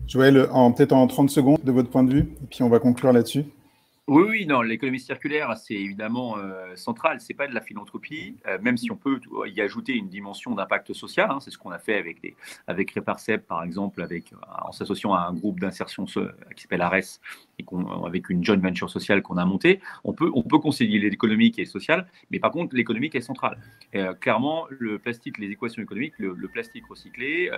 Joël, peut-être en 30 secondes de votre point de vue, et puis on va conclure là-dessus. Oui, non, l'économie circulaire, c'est évidemment central. C'est pas de la philanthropie, même si on peut y ajouter une dimension d'impact social. Hein, c'est ce qu'on a fait avec Reparcep, par exemple, en s'associant à un groupe d'insertion qui s'appelle ARES, et avec une joint venture sociale qu'on a montée. On peut concilier l'économique et le social, mais par contre, l'économique est centrale. Clairement, le plastique, les équations économiques, le plastique recyclé,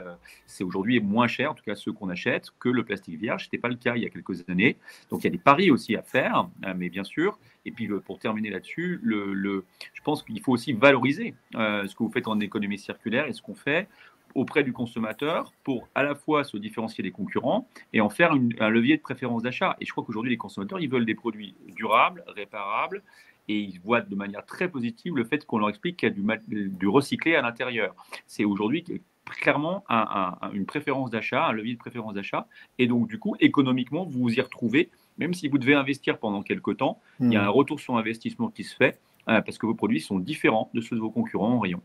c'est aujourd'hui moins cher, en tout cas ceux qu'on achète, que le plastique vierge. Ce n'était pas le cas il y a quelques années. Donc, il y a des paris aussi à faire. Mais bien sûr, et puis pour terminer là-dessus, je pense qu'il faut aussi valoriser ce que vous faites en économie circulaire et ce qu'on fait auprès du consommateur pour à la fois se différencier des concurrents et en faire un levier de préférence d'achat. Et je crois qu'aujourd'hui, les consommateurs, ils veulent des produits durables, réparables, et ils voient de manière très positive le fait qu'on leur explique qu'il y a du recyclé à l'intérieur. C'est aujourd'hui clairement une préférence d'achat, un levier de préférence d'achat, et donc du coup, économiquement, vous vous y retrouvez. Même si vous devez investir pendant quelques temps, il y a un retour sur investissement qui se fait parce que vos produits sont différents de ceux de vos concurrents en rayon.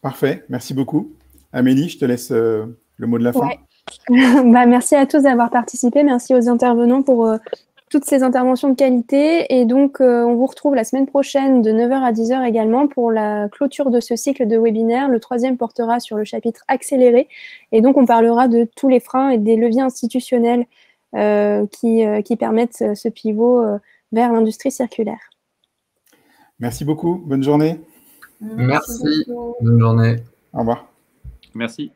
Parfait, merci beaucoup. Amélie, je te laisse le mot de la fin. Merci à tous d'avoir participé. Merci aux intervenants pour toutes ces interventions de qualité. Et donc, on vous retrouve la semaine prochaine de 9h à 10h également pour la clôture de ce cycle de webinaire. Le 3e portera sur le chapitre accéléré. Et donc, on parlera de tous les freins et des leviers institutionnels qui permettent ce pivot vers l'industrie circulaire. Merci beaucoup. Bonne journée. Merci. Bonne journée. Au revoir. Merci.